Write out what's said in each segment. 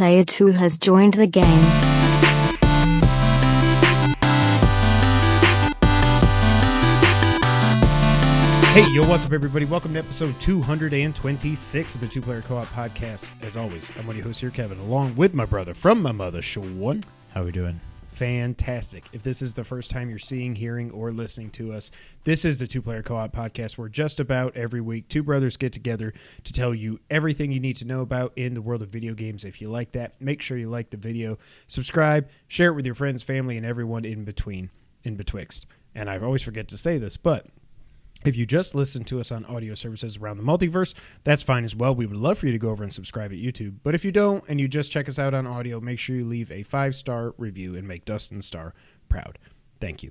Player 2 has joined the game. Hey, yo, what's up, everybody? Welcome to episode 226 of the Two Player Co-op Podcast. As always, I'm one of your hosts here, Kevin, along with my brother from my mother, Sean. How we doing? Fantastic. If this is the first time you're seeing, hearing, or listening to us, this is the Two Player Co-op Podcast, where just about every week, two brothers get together to tell you everything you need to know about in the world of video games. If you like that, make sure you like the video, subscribe, share it with your friends, family, and everyone in betwixt. And I always forget to say this, but if you just listen to us on audio services around the multiverse, that's fine as well. We would love for you to go over and subscribe at YouTube. But if you don't and you just check us out on audio, make sure you leave a 5-star review and make Dustin Starr proud. Thank you.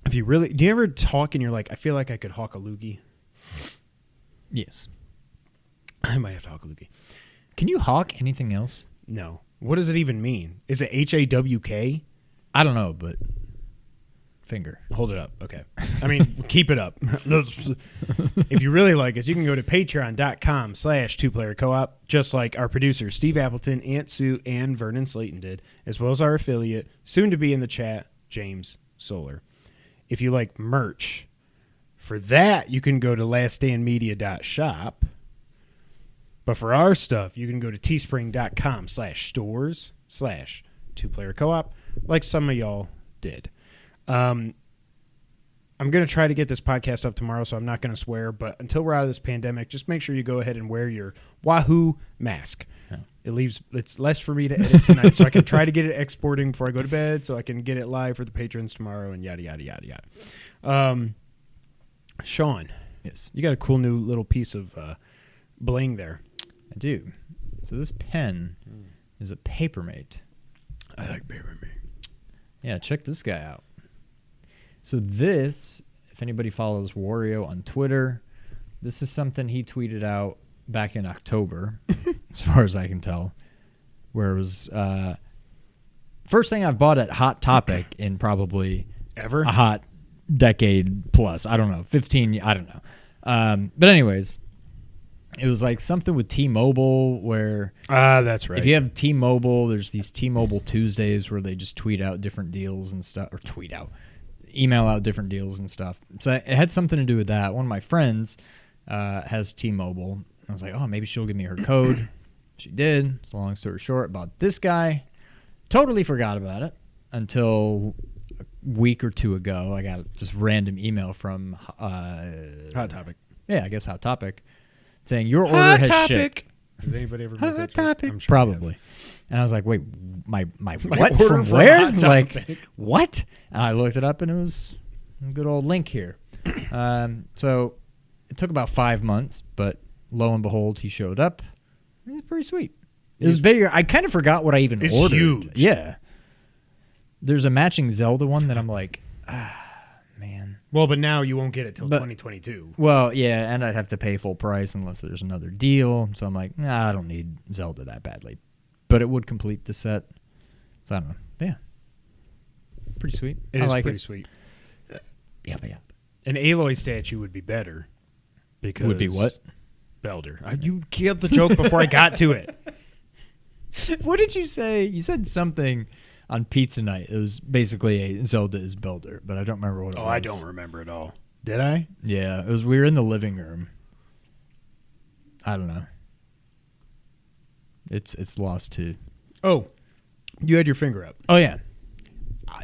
Do you ever talk and you're like, I feel like I could hawk a loogie? Yes. I might have to hawk a loogie. Can you hawk anything else? No. What does it even mean? Is it HAWK? I don't know, but finger. Hold it up. Okay. I mean, keep it up. If you really like us, you can go to patreon.com/2playercoop, just like our producers, Steve Appleton, Aunt Sue, and Vernon Slayton did, as well as our affiliate, soon to be in the chat, James Solar. If you like merch, for that, you can go to laststandmedia.shop. But for our stuff, you can go to teespring.com/stores/2playercoop, like some of y'all did. I'm going to try to get this podcast up tomorrow, so I'm not going to swear. But until we're out of this pandemic, just make sure you go ahead and wear your Wahoo mask. Yeah. It's less for me to edit tonight, so I can try to get it exporting before I go to bed, so I can get it live for the patrons tomorrow, and yada, yada, yada, yada. Sean. Yes. You got a cool new little piece of bling there. I do. So this pen is a Papermate. I like Papermate. Yeah, check this guy out. So this, if anybody follows Wario on Twitter, this is something he tweeted out back in October, as far as I can tell, where it was first thing I've bought at Hot Topic in probably ever a hot decade plus. I don't know, 15. I don't know. But anyways, it was like something with T-Mobile where that's right. If you have T-Mobile, there's these T-Mobile Tuesdays where they just tweet out different deals and stuff, or email out different deals and stuff. So it had something to do with that. One of my friends has T-Mobile. I was like, oh, maybe she'll give me her code. She did. So long story short, about this guy, totally forgot about it until a week or two ago. I got just random email from Hot Topic. Yeah, I guess Hot Topic, saying your order has shipped. Has anybody ever Hot made that Topic? I'm sure probably. And I was like, wait, my what? order From from where? Hot Like, Topic. what? And I looked it up, and it was a good old link here. So it took about 5 months, but lo and behold, he showed up. It was pretty sweet. It was bigger. I kind of forgot what I even It's ordered. huge. Yeah. There's a matching Zelda one that I'm like, man. Well, but now you won't get it till 2022. Well, yeah, and I'd have to pay full price unless there's another deal. So I'm like, I don't need Zelda that badly. But it would complete the set. So I don't know. Yeah. Pretty sweet. It I is like pretty it. sweet. Yeah. An Aloy statue would be better. Because Would be what? Belder. You killed the joke before I got to it. What did you say? You said something on pizza night. It was basically a Zelda is Builder, but I don't remember what it was. Oh, I don't remember at all. Did I? Yeah, it was. We were in the living room. I don't know. It's lost too. Oh, you had your finger up. Oh yeah.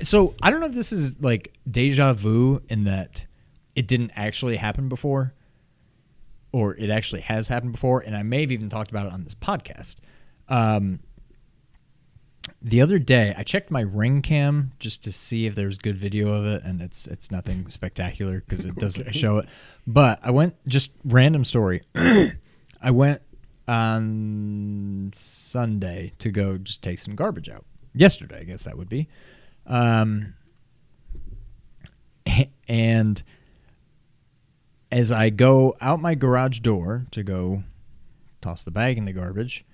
So I don't know if this is like deja vu in that it didn't actually happen before, or it actually has happened before, and I may have even talked about it on this podcast. The other day, I checked my Ring Cam just to see if there was good video of it, and it's nothing spectacular because it doesn't show it. But I went, just random story. I went on Sunday to go just take some garbage out. Yesterday, I guess that would be. And as I go out my garage door to go toss the bag in the garbage,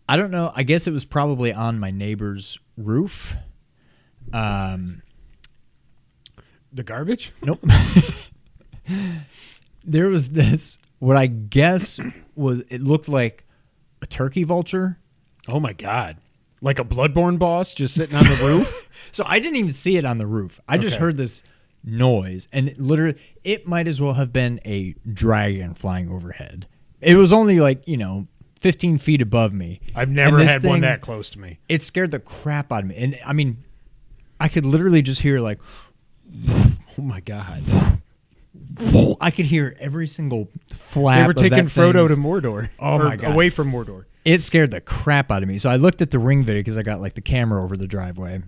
I don't know. I guess it was probably on my neighbor's roof. The garbage? Nope. There was this, what I guess was, it looked like a turkey vulture. Oh my God. Like a Bloodborne boss just sitting on the roof? So I didn't even see it on the roof. I just heard this noise, and it might as well have been a dragon flying overhead. It was only 15 feet above me. I've never had one that close to me. It scared the crap out of me. And I mean, I could literally just hear oh my God. I could hear every single flap. They were taking Frodo to Mordor. Oh my God. Away from Mordor. It scared the crap out of me. So I looked at the Ring video because I got the camera over the driveway.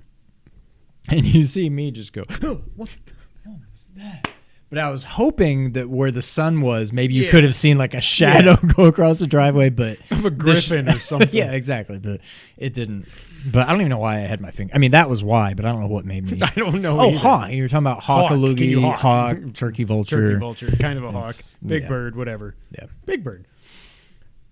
And you see me just go, oh, what the hell was that? But I was hoping that where the sun was, maybe you could have seen a shadow go across the driveway, but of a griffin or something. Yeah, exactly. But it didn't. But I don't even know why I had my finger. I mean, that was why, but I don't know what made me. I don't know. Oh, hawk! You were talking about hawk-a-loogie, hawk, turkey vulture. Turkey vulture, kind of a hawk, big bird, whatever. Yeah, big bird.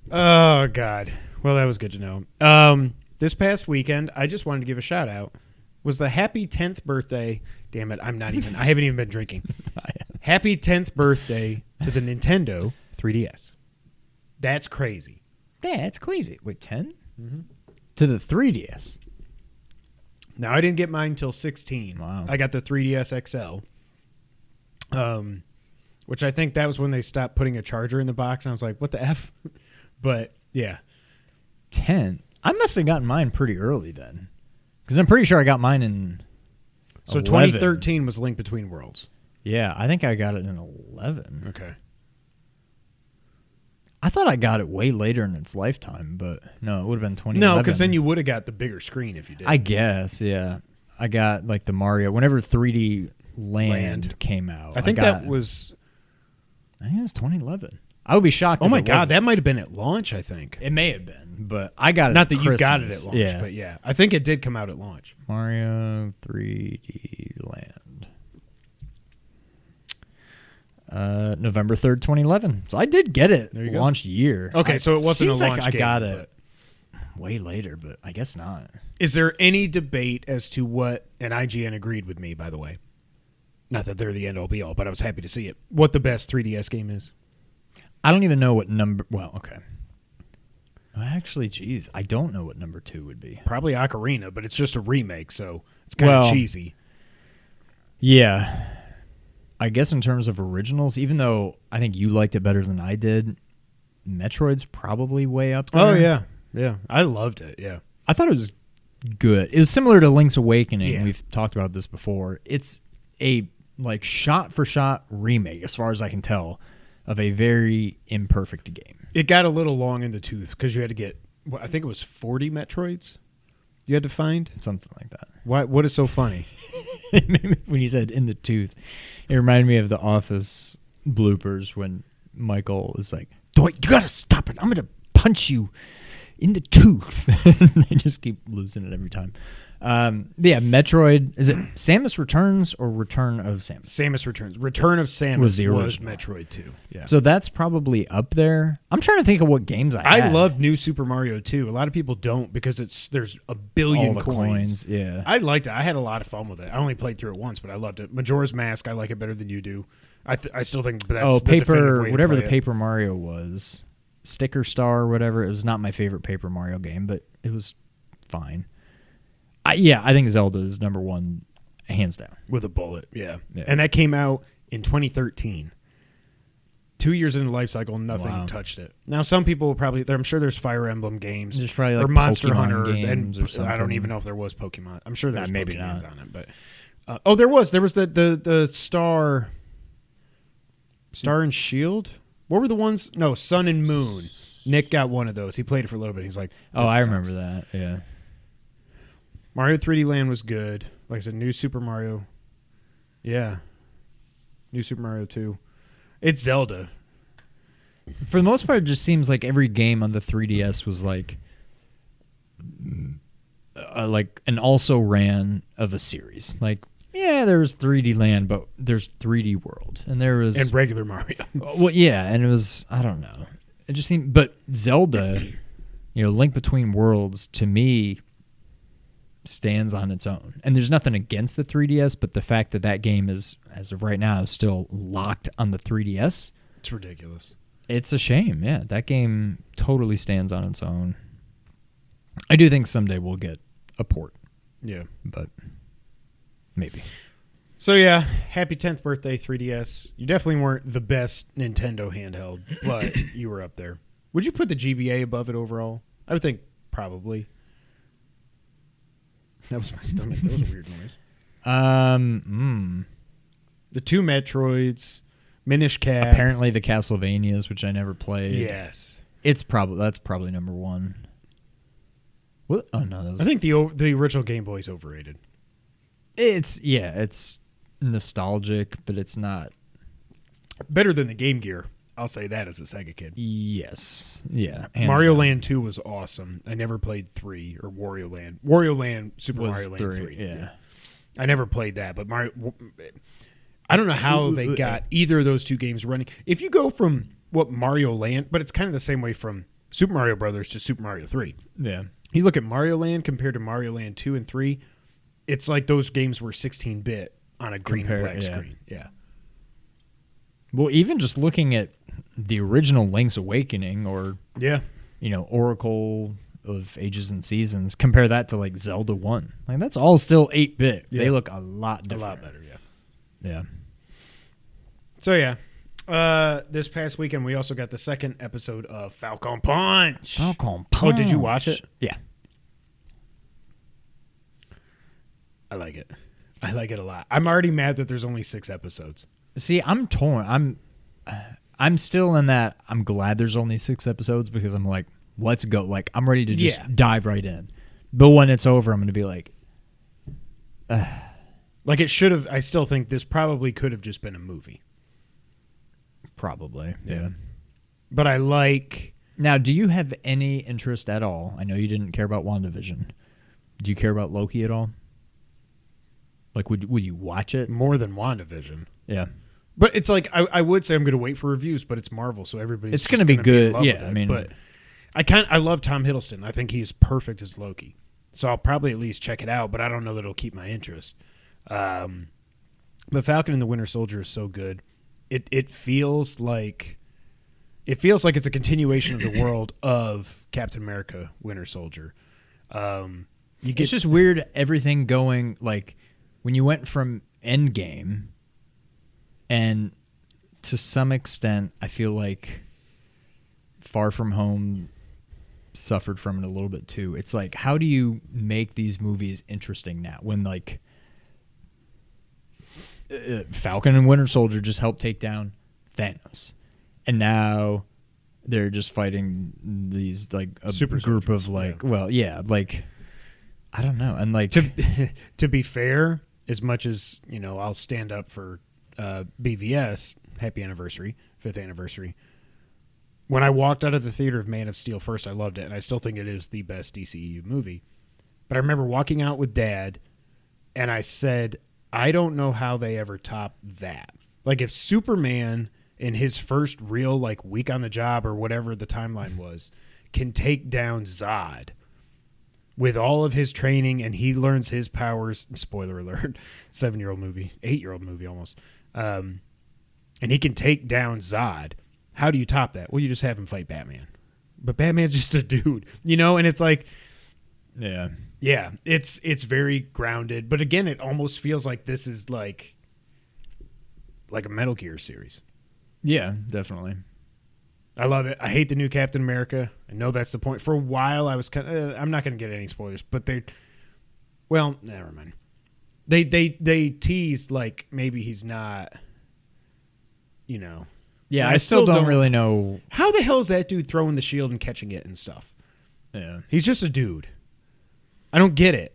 Oh God. Well, that was good to know. This past weekend, I just wanted to give a shout out. Was the happy 10th birthday. Damn it, I haven't even been drinking. Happy 10th birthday to the Nintendo 3DS. That's crazy. That's crazy. Wait, 10? Mm-hmm. To the 3DS. Now, I didn't get mine until 16. Wow. I got the 3DS XL. Which I think that was when they stopped putting a charger in the box. And I was like, what the F? But, yeah. 10? I must have gotten mine pretty early then. Because I'm pretty sure I got mine in 2013 was Link Between Worlds. Yeah, I think I got it in 11. Okay. I thought I got it way later in its lifetime, but no, it would have been 2011. No, because then you would have got the bigger screen if you did. I guess, yeah. I got the Mario, whenever 3D Land came out. I think that was... I think it was 2011. I would be shocked. Oh my God, that might have been at launch, I think. It may have been, but I got it Not that Christmas. you got it at launch, but yeah. I think it did come out at launch. Mario 3D Land. November 3rd, 2011. So I did get it launch year. Okay, so it wasn't a launch I game. got it way later, but I guess not. Is there any debate as to what, and IGN agreed with me, by the way. Not that they're the end-all be-all, but I was happy to see it. What the best 3DS game is? I don't even know what number... Well, okay. Actually, geez, I don't know what number 2 would be. Probably Ocarina, but it's just a remake, so it's kind of cheesy. Yeah. I guess in terms of originals, even though I think you liked it better than I did, Metroid's probably way up there. Oh, yeah. Yeah. I loved it, yeah. I thought it was good. It was similar to Link's Awakening. Yeah. We've talked about this before. It's a shot-for-shot remake, as far as I can tell, of a very imperfect game. It got a little long in the tooth because you had to get, I think it was 40 Metroids you had to find? Something like that. What is so funny? When you said in the tooth, it reminded me of the Office bloopers when Michael is like, Dwight, you got to stop it. I'm going to punch you in the tooth. They just keep losing it every time. Yeah, Metroid. Is it Samus Returns or Return of Samus? Samus Returns. Return of Samus was the original. Metroid 2. Yeah. So that's probably up there. I'm trying to think of what games I had. love New Super Mario 2. A lot of people don't because there's a billion all the coins. Yeah. I liked it. I had a lot of fun with it. I only played through it once, but I loved it. Majora's Mask, I like it better than you do. I still think that's the definitive way to whatever play the it. Paper Mario was, Sticker Star or whatever. It was not my favorite Paper Mario game, but it was fine. I think Zelda is number one, hands down. With a bullet, yeah. And that came out in 2013. 2 years into the life cycle, nothing touched it. Now, some people will probably... I'm sure there's Fire Emblem games. There's probably or Monster Pokemon Hunter. games And or something. I don't even know if there was Pokemon. I'm sure there's maybe Pokemon not. on it. But there was. There was the Star... Star and Shield? What were the ones? No, Sun and Moon. Nick got one of those. He played it for a little bit. He's like... I remember that, yeah. Mario 3D Land was good. Like I said, New Super Mario. Yeah. New Super Mario 2. It's Zelda. For the most part, it just seems like every game on the 3DS was like an also ran of a series. Like, yeah, there was 3D Land, but there's 3D World. And there was... And regular Mario. Well, yeah, and it was... I don't know. It just seemed... But Zelda, Link Between Worlds, to me... stands on its own. And there's nothing against the 3DS, but the fact that game is, as of right now, still locked on the 3DS. It's ridiculous. It's a shame. Yeah, that game totally stands on its own. I do think someday we'll get a port. Yeah. But maybe. So yeah, happy 10th birthday, 3DS. You definitely weren't the best Nintendo handheld, but you were up there. Would you put the GBA above it overall? I would think probably. That was my stomach. That was a weird noise. The 2 Metroids, Minish Cap. Apparently the Castlevanias, which I never played. Yes. That's probably number 1. What? Oh no, that was. I think the original Game Boy is overrated. It's nostalgic, but it's not Better than the Game Gear. I'll say that as a Sega kid. Yes. Yeah. Mario down. Land 2 was awesome. I never played 3 or Wario Land. Wario Land, Super Was Mario Land 3. 3. Yeah. I never played that, but Mario. I don't know how they got either of those 2 games running. If you go from Mario Land, but it's kind of the same way from Super Mario Brothers to Super Mario 3. Yeah. You look at Mario Land compared to Mario Land 2 and 3, it's like those games were 16-bit on a green and black screen. Yeah. Well, even just looking at the original Link's Awakening or Oracle of Ages and Seasons, compare that to like Zelda 1. Like that's all still 8-bit. Yeah. They look a lot different. A lot better, yeah. Yeah. So yeah. This past weekend we also got the second episode of Falcon Punch. Falcon Punch. Oh, did you watch it? Yeah. I like it. I like it a lot. I'm already mad that there's only 6 episodes. See, I'm torn. I'm still in that. I'm glad there's only 6 episodes because I'm like, let's go. Like I'm ready to just dive right in. But when it's over, I'm going to be like, like it should have. I still think this probably could have just been a movie. Probably, yeah. But I like. Now, do you have any interest at all? I know you didn't care about WandaVision. Do you care about Loki at all? Like, would you watch it? More than WandaVision. Yeah. But it's like, I would say I'm going to wait for reviews, but it's Marvel, so everybody's it's going to be good. Yeah, I mean. But I love Tom Hiddleston. I think he's perfect as Loki. So I'll probably at least check it out, but I don't know that it'll keep my interest. But Falcon and the Winter Soldier is so good. It feels like it's a continuation of the world of Captain America Winter Soldier. It's just weird everything going like when you went from Endgame and to some extent I feel like Far From Home suffered from it a little bit too. It's like how do you make these movies interesting now when like Falcon and Winter Soldier just helped take down Thanos, and now they're just fighting these like a super group soldiers, of like like I don't know, and like to be fair, as much as I'll stand up for BVS, happy anniversary, 5th anniversary. When I walked out of the theater of Man of Steel first, I loved it, and I still think it is the best DCEU movie. But I remember walking out with Dad, and I said, I don't know how they ever top that. Like if Superman in his first real like week on the job or whatever the timeline was can take down Zod with all of his training and he learns his powers, spoiler alert, 7-year-old movie, 8-year-old movie almost. And he can take down Zod. How do you top that? Well, you just have him fight Batman. But Batman's just a dude, and it's like yeah, it's very grounded, but again, it almost feels like this is like a Metal Gear series. Yeah, definitely. I love it. I hate the new Captain America. I know that's the point. For a while, I was kind of. I'm not going to get any spoilers, but never mind. They teased like maybe he's not. Yeah, I still don't really know how the hell is that dude throwing the shield and catching it and stuff. Yeah, he's just a dude. I don't get it.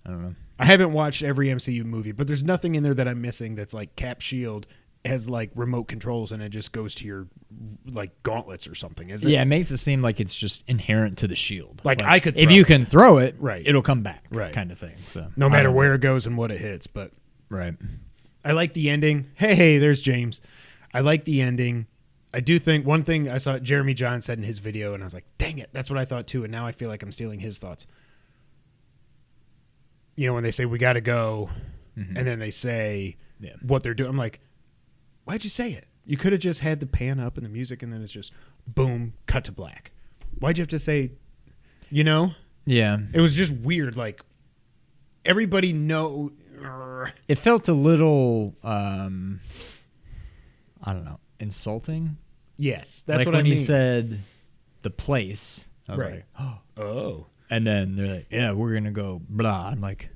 I don't know. I haven't watched every MCU movie, but there's nothing in there that I'm missing that's like Cap Shield has like remote controls and it just goes to your like gauntlets or something, is it? Yeah, it makes it seem like it's just inherent to the shield. Like I could if you can throw it, right, it'll come back, right, kind of thing. So no matter where it goes and what it hits, but right. I like the ending. Hey, there's James. I like the ending. I do think one thing I saw Jeremy John said in his video, and I was like, dang it, that's what I thought too. And now I feel like I'm stealing his thoughts. When they say we got to go, and then they say what they're doing, I'm like, why'd you say it? You could have just had the pan up and the music, and then it's just boom, cut to black. Why'd you have to say, Yeah. It was just weird. Like, everybody know. It felt a little, I don't know, insulting. Yes, that's like what I mean. when he said the place. I was Right. like, oh. And then they're like, yeah, we're going to go blah. I'm like,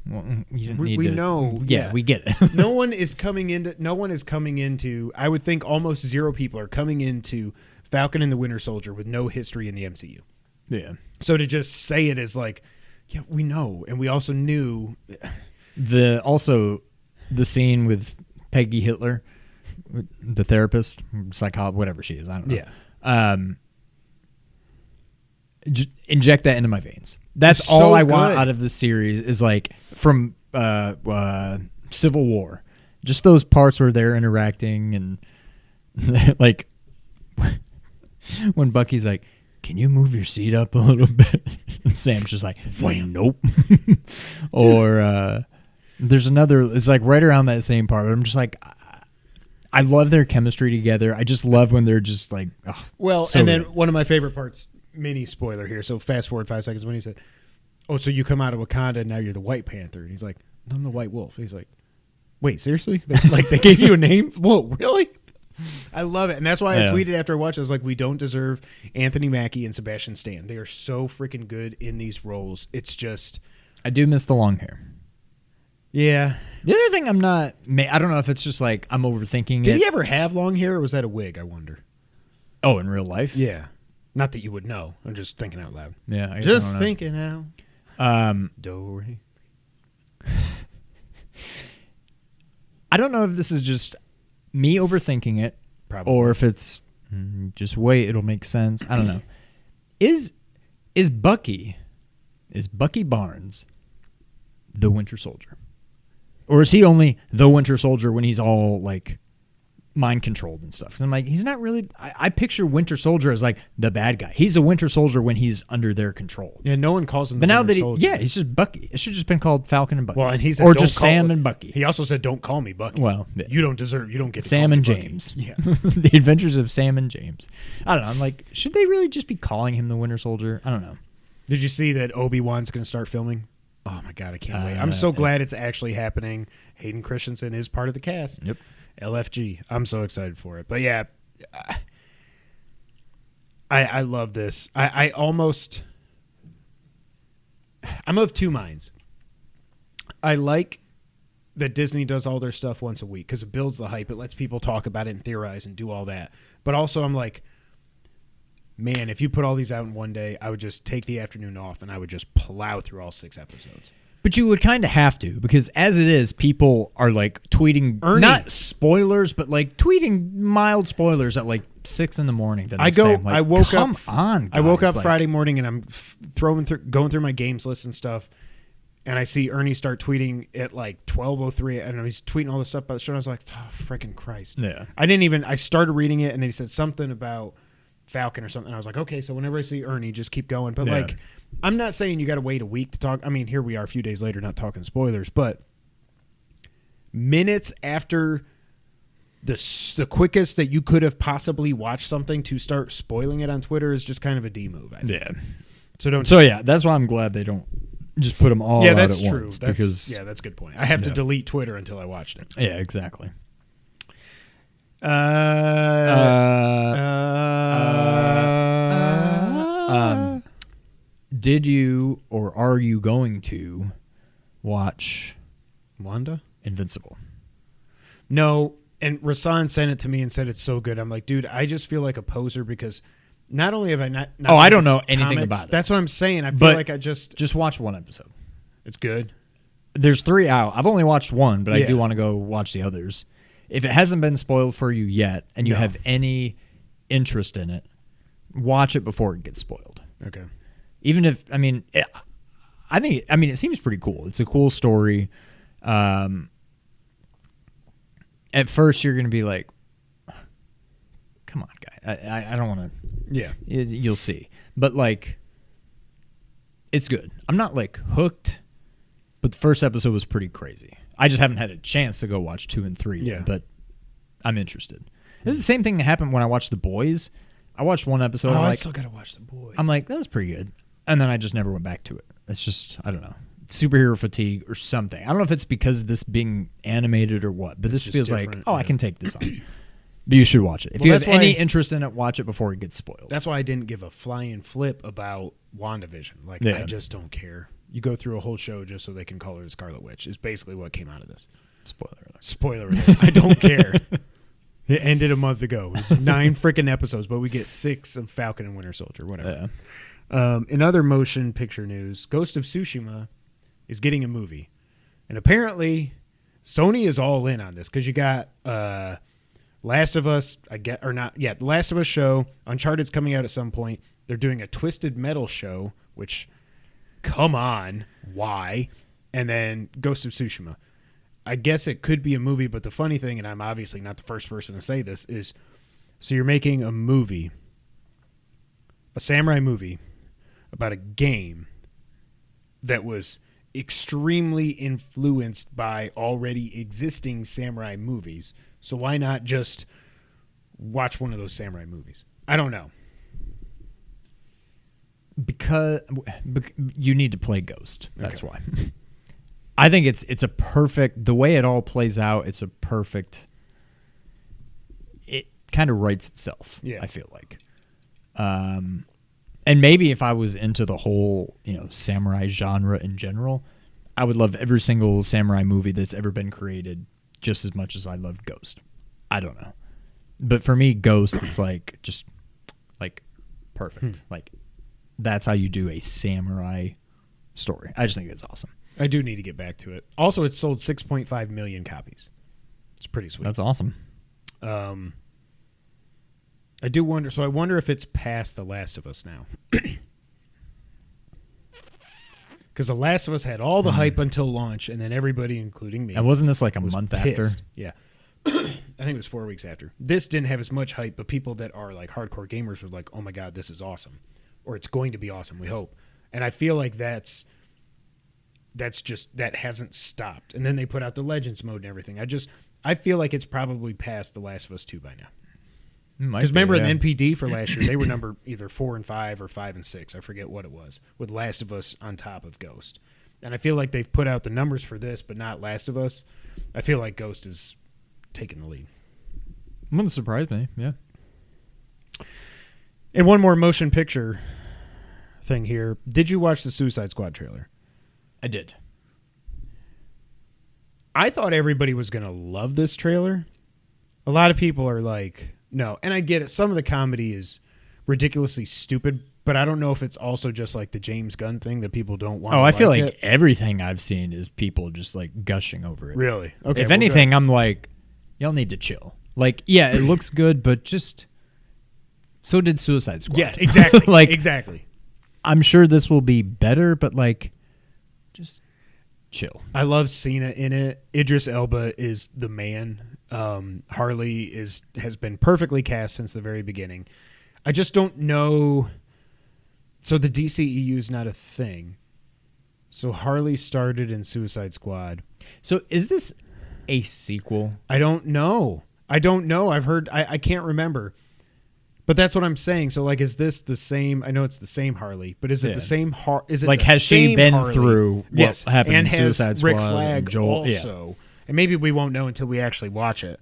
well, you didn't need we to. know. Yeah, we get it. no one is coming into, I would think almost zero people are coming into Falcon and the Winter Soldier with no history in the MCU. Yeah. So to just say it is like, yeah, we know. And we also knew. The scene with Peggy Hitler, the therapist, psychologist, whatever she is, I don't know. Yeah. Just inject that into my veins. That's It's all so I want good. out of this series is like from Civil War. Just those parts where they're interacting and like when Bucky's like, "Can you move your seat up a little bit?" And Sam's just like, "Nope." Or there's another. It's like right around that same part. I'm just like, I love their chemistry together. I just love when they're just like, oh, Well, so and then good. one of my favorite parts, mini spoiler here. So fast forward 5 seconds when he said, "Oh, so you come out of Wakanda and now you're the White Panther?" And he's like, "No, I'm the White Wolf." He's like, "Wait, seriously? Like they gave you a name? Whoa, really?" I love it, and that's why I tweeted after I watched. I was like, "We don't deserve Anthony Mackie and Sebastian Stan. They are so freaking good in these roles. It's just." I do miss the long hair. Yeah. The other thing I don't know if it's just like I'm overthinking Did it. he ever have long hair, or was that a wig? I wonder. Oh, in real life? Yeah. Not that you would know. I'm just thinking out loud. Yeah. I guess Just I don't know. thinking out. Do re. I don't know if this is just me overthinking it, Probably. or if it's just wait, it'll make sense. I don't know. Is Bucky Barnes the Winter Soldier, or is he only the Winter Soldier when he's all like mind controlled and stuff? 'Cause I'm like, he's not really. I picture Winter Soldier as like the bad guy. He's a Winter Soldier when he's under their control. Yeah, no one calls him. But the now Winter that Soldier. he's just Bucky. It should just been called Falcon and Bucky. Well, and he said, or "Don't just call Sam it." and Bucky. He also said, "Don't call me Bucky." Well, yeah. You don't deserve. You don't get to Sam call and me Bucky. James. Yeah. The Adventures of Sam and James. I don't know. I'm like, should they really just be calling him the Winter Soldier? I don't know. Did you see that Obi-Wan's going to start filming? Oh my god, I can't wait! I'm so glad it's actually happening. Hayden Christensen is part of the cast. Yep. LFG. I'm so excited for it. But yeah, I love this. I'm of two minds. I like that Disney does all their stuff once a week because it builds the hype. It lets people talk about it and theorize and do all that. But also I'm like, man, if you put all these out in one day, I would just take the afternoon off and I would just plow through all 6 episodes. But you would kind of have to, because as it is, people are like tweeting, not spoilers, but like tweeting mild spoilers at like 6 a.m. I woke up. On, I woke up like, Friday morning and I'm going through my games list and stuff, and I see Ernie start tweeting at like 12:03, and he's tweeting all this stuff about the show. And I was like, oh, freaking Christ! Yeah. I started reading it, and then he said something about Falcon or something. And I was like, okay, so whenever I see Ernie, just keep going. But like, I'm not saying you got to wait a week to talk. I mean, here we are a few days later, not talking spoilers, but minutes after the quickest that you could have possibly watched something to start spoiling it on Twitter is just kind of a D move. I think. Yeah. So yeah, that's why I'm glad they don't just put them all out that's at true. once. That's a good point. I have to delete Twitter until I watched it. Yeah, exactly. Did you or are you going to watch Wanda? Invincible? No, and Rasan sent it to me and said it's so good. I'm like, dude, I just feel like a poser because not only have I not I don't know anything about it. That's what I'm saying. I feel like I just watch one episode. It's good. There's 3 out. I've only watched one, but I Yeah. do want to go watch the others. If it hasn't been spoiled for you yet and you have any interest in it, watch it before it gets spoiled. Okay. Even if, it seems pretty cool. It's a cool story. At first, you're going to be like, come on, guy. I don't want to. Yeah. You'll see. But, like, it's good. I'm not, like, hooked, but the first episode was pretty crazy. I just haven't had a chance to go watch 2 and 3 yet, but I'm interested. This is the same thing that happened when I watched The Boys. I watched one episode. I still gotta watch The Boys. I'm like, that was pretty good, and then I just never went back to it. It's just, I don't know, superhero fatigue or something. I don't know if it's because of this being animated or what, but this feels like, I can take this on. But you should watch it. If you have any interest in it, watch it before it gets spoiled. That's why I didn't give a flying flip about WandaVision. Like, I just don't care. You go through a whole show just so they can call her the Scarlet Witch is basically what came out of this. Spoiler alert. Spoiler alert. I don't care. It ended a month ago. It's 9 freaking episodes, but we get 6 of Falcon and Winter Soldier, whatever. In other motion picture news, Ghost of Tsushima is getting a movie. And apparently, Sony is all in on this because you got Last of Us, The Last of Us show. Uncharted's coming out at some point. They're doing a Twisted Metal show, which, come on, why? And then Ghost of Tsushima. I guess it could be a movie, but the funny thing, and I'm obviously not the first person to say this, is so you're making a movie, a samurai movie, about a game that was extremely influenced by already existing samurai movies. So why not just watch one of those samurai movies? I don't know. Because you need to play Ghost. That's why. I think it's a perfect, the way it all plays out, it's a perfect, it kind of writes itself, I feel like. And maybe if I was into the whole, samurai genre in general, I would love every single samurai movie that's ever been created just as much as I loved Ghost. I don't know. But for me, Ghost, it's like, just like perfect. Like, that's how you do a samurai story. I just think it's awesome. I do need to get back to it. Also, it sold 6.5 million copies. It's pretty sweet. That's awesome. I do wonder. So I wonder if it's past The Last of Us now. Because The Last of Us had all the hype until launch, and then everybody, including me. And wasn't this like a month after? Yeah. I think it was 4 weeks after. This didn't have as much hype, but people that are like hardcore gamers were like, oh my God, this is awesome. Or it's going to be awesome, we hope. And I feel like that hasn't stopped. And then they put out the Legends mode and everything. I feel like it's probably past The Last of Us 2 by now. Because remember in NPD for last year, they were number either 4 and 5 or 5 and 6. I forget what it was, with Last of Us on top of Ghost. And I feel like they've put out the numbers for this, but not Last of Us. I feel like Ghost is taking the lead. Wouldn't surprise me, yeah. And one more motion picture thing here. Did you watch the Suicide Squad trailer? I did. I thought everybody was going to love this trailer. A lot of people are like, no. And I get it. Some of the comedy is ridiculously stupid, but I don't know if it's also just like the James Gunn thing that people don't want to I feel like it. Everything I've seen is people just like gushing over it. Really? Okay. If anything, I'm like, y'all need to chill. Like, yeah, it looks good, but just so did Suicide Squad. Yeah, exactly. Exactly. I'm sure this will be better, but like, just chill. I love Cena in it. Idris Elba is the man. Harley has been perfectly cast since the very beginning. I just don't know. So the DCEU is not a thing. So Harley started in Suicide Squad. So is this a sequel? I don't know. I've heard. I can't remember. But that's what I'm saying. So, like, is this the same? I know it's the same Harley, but is it the same? Is it like, the has she been Harley? through what happened and in Suicide Squad? Rick Flag and Joel also. And maybe we won't know until we actually watch it.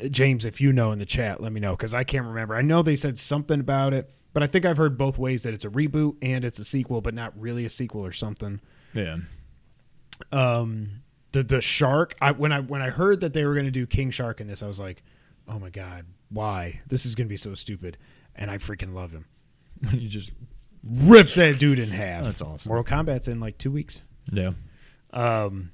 James, if you know in the chat, let me know, because I can't remember. I know they said something about it, but I think I've heard both ways, that it's a reboot and it's a sequel, but not really a sequel or something. Yeah. The shark. When I heard that they were going to do King Shark in this, I was like, oh my God, why? This is going to be so stupid. And I freaking love him. He just rips that dude in half. That's awesome. Mortal Kombat's in like 2 weeks. Yeah. I'm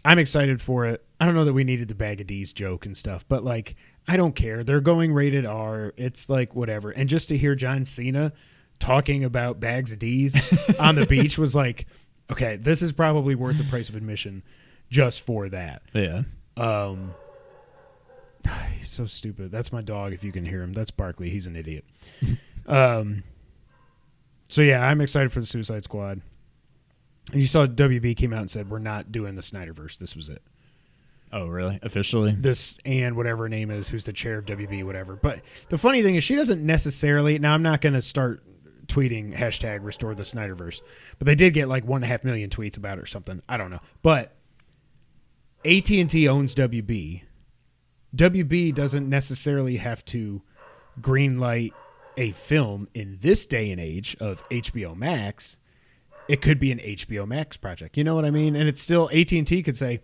excited for it. I don't know that we needed the Bag of D's joke and stuff, but like, I don't care. They're going rated R. It's like whatever. And just to hear John Cena talking about bags of D's on the beach was like, okay, this is probably worth the price of admission just for that. Yeah. He's so stupid. That's my dog, if you can hear him. That's Barkley. He's an idiot. So, yeah, I'm excited for the Suicide Squad. And you saw WB came out and said, we're not doing the Snyderverse. This was it. Oh, really? Officially? This and whatever her name is, who's the chair of WB, whatever. But the funny thing is she doesn't necessarily, now I'm not going to start tweeting hashtag restore the Snyderverse, but they did get like 1.5 million tweets about it or something. I don't know. But AT&T owns WB. WB doesn't necessarily have to greenlight a film in this day and age of HBO Max. It could be an HBO Max project. You know what I mean? And it's still, AT&T could say,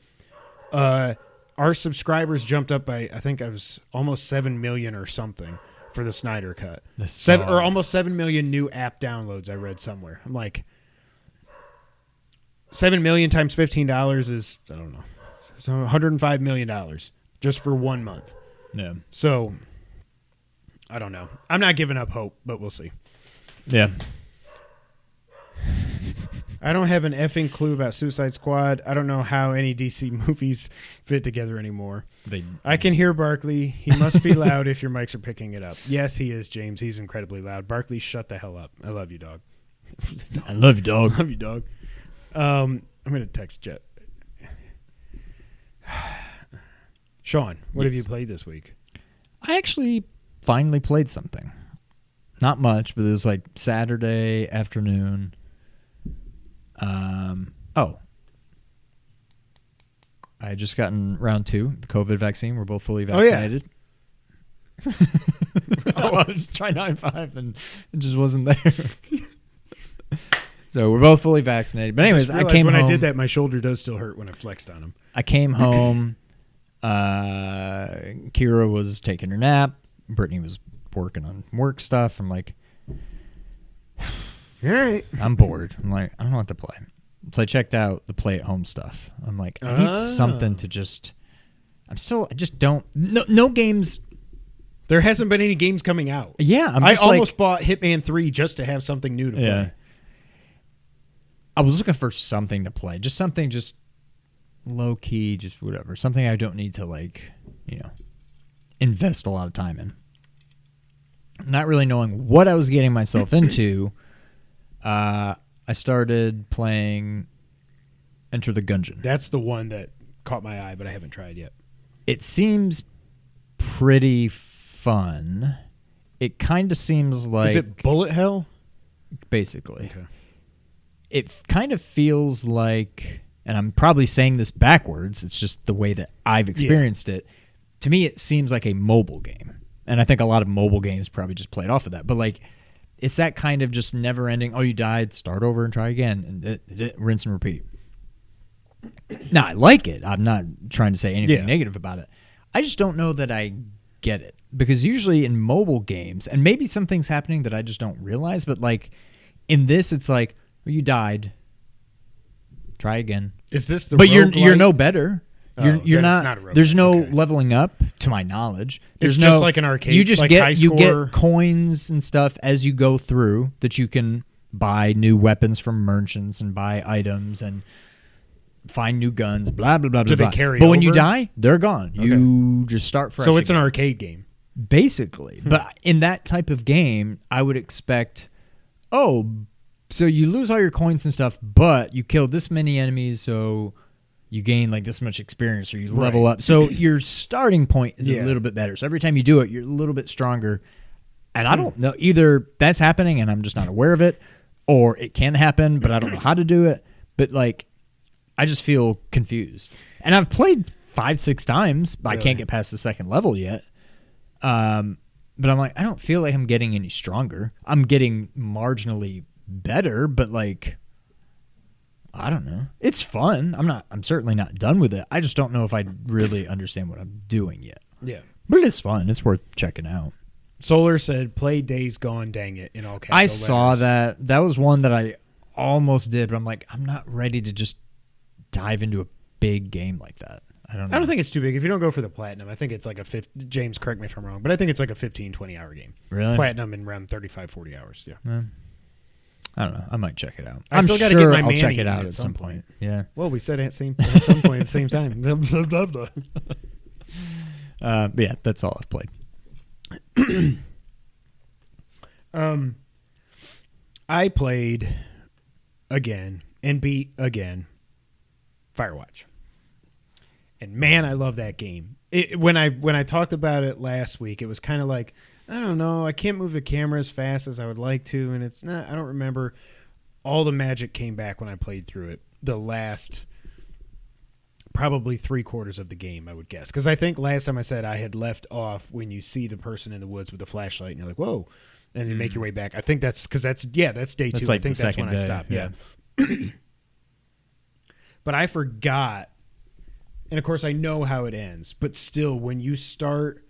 our subscribers jumped up by, I think I was almost 7 million or something for the Snyder Cut. Or almost 7 million new app downloads I read somewhere. I'm like, 7 million times $15 is, I don't know, so $105 million just for 1 month. Yeah. So, I don't know. I'm not giving up hope, but we'll see. Yeah. I don't have an effing clue about Suicide Squad. I don't know how any DC movies fit together anymore. I can hear Barkley. He must be loud if your mics are picking it up. Yes, he is, James. He's incredibly loud. Barkley, shut the hell up. I love you, dog. I love you, dog. I love you, dog. I'm going to text Jet. Sean, what have you played this week? I actually finally played something. Not much, but it was like Saturday afternoon. I had just gotten round 2, the COVID vaccine. We're both fully vaccinated. Oh, yeah. I was trying 9-5 and it just wasn't there. So we're both fully vaccinated. But anyways, I came when home. I did that, my shoulder does still hurt when I flexed on him. I came home. Kira was taking her nap. Brittany was working on work stuff. I'm like, all right. I'm bored. I'm like, I don't know what to play. So I checked out the play at home stuff. I'm like, I need something to just. I just don't. No games. There hasn't been any games coming out. Yeah, I almost bought Hitman 3 just to have something new to play. I was looking for something to play, just something just low key, just whatever, something I don't need to invest a lot of time in. Not really knowing what I was getting myself into. I started playing Enter the Gungeon. That's the one that caught my eye, but I haven't tried yet. It seems pretty fun. It kind of seems like... Is it bullet hell? Basically. Okay. It kind of feels like, and I'm probably saying this backwards, it's just the way that I've experienced it. To me, it seems like a mobile game. And I think a lot of mobile games probably just played off of that. But it's that kind of just never ending, oh, you died, start over and try again, and rinse and repeat. Now, I like it. I'm not trying to say anything negative about it. I just don't know that I get it. Because usually in mobile games, and maybe something's happening that I just don't realize, but in this, it's like, well, you died. Try again. Is this the But you're no better. You're not a there's no okay. leveling up, to my knowledge. It's just like an arcade. You just get coins and stuff as you go through that you can buy new weapons from merchants and buy items and find new guns. Blah blah blah. Do blah. they carry But over? when you die, they're gone. Okay. You just start fresh. So it's again. an arcade game, basically. But in that type of game, I would expect, so you lose all your coins and stuff, but you killed this many enemies, so you gain this much experience, or you level up. So your starting point is a little bit better. So every time you do it, you're a little bit stronger. And I don't know, either that's happening and I'm just not aware of it, or it can happen, but I don't know how to do it. But I just feel confused. And I've played 5-6 times, but I can't get past the second level yet. But I'm like, I don't feel like I'm getting any stronger. I'm getting marginally better, but I don't know. It's fun. I'm certainly not done with it. I just don't know if I really understand what I'm doing yet. Yeah. But it's fun. It's worth checking out. Solar said, play Days Gone, dang it, in all capital I letters. saw that. That was one that I almost did, but I'm like, I'm not ready to just dive into a big game like that. I don't know. I don't think it's too big. If you don't go for the platinum, I think it's James, correct me if I'm wrong, but I think it's a 15, 20-hour game. Really? Platinum in around 35, 40 hours, yeah. I don't know. I might check it out. I still gotta get my I'll check Manny it out at at some some point. Yeah. Well, we said at some point at the same time. But yeah, that's all I've played. I played again and beat again Firewatch. And man, I love that game. When I talked about it last week, it was kind of like, I don't know, I can't move the camera as fast as I would like to, and it's not. I don't remember. All the magic came back when I played through it. The last probably 3/4 of the game, I would guess, because I think last time I said I had left off when you see the person in the woods with the flashlight, and you're like, whoa, and you make your way back. I think that's because that's day 2. Like I think that's when I stopped. Yeah. But I forgot. And, of course, I know how it ends. But still, when you start...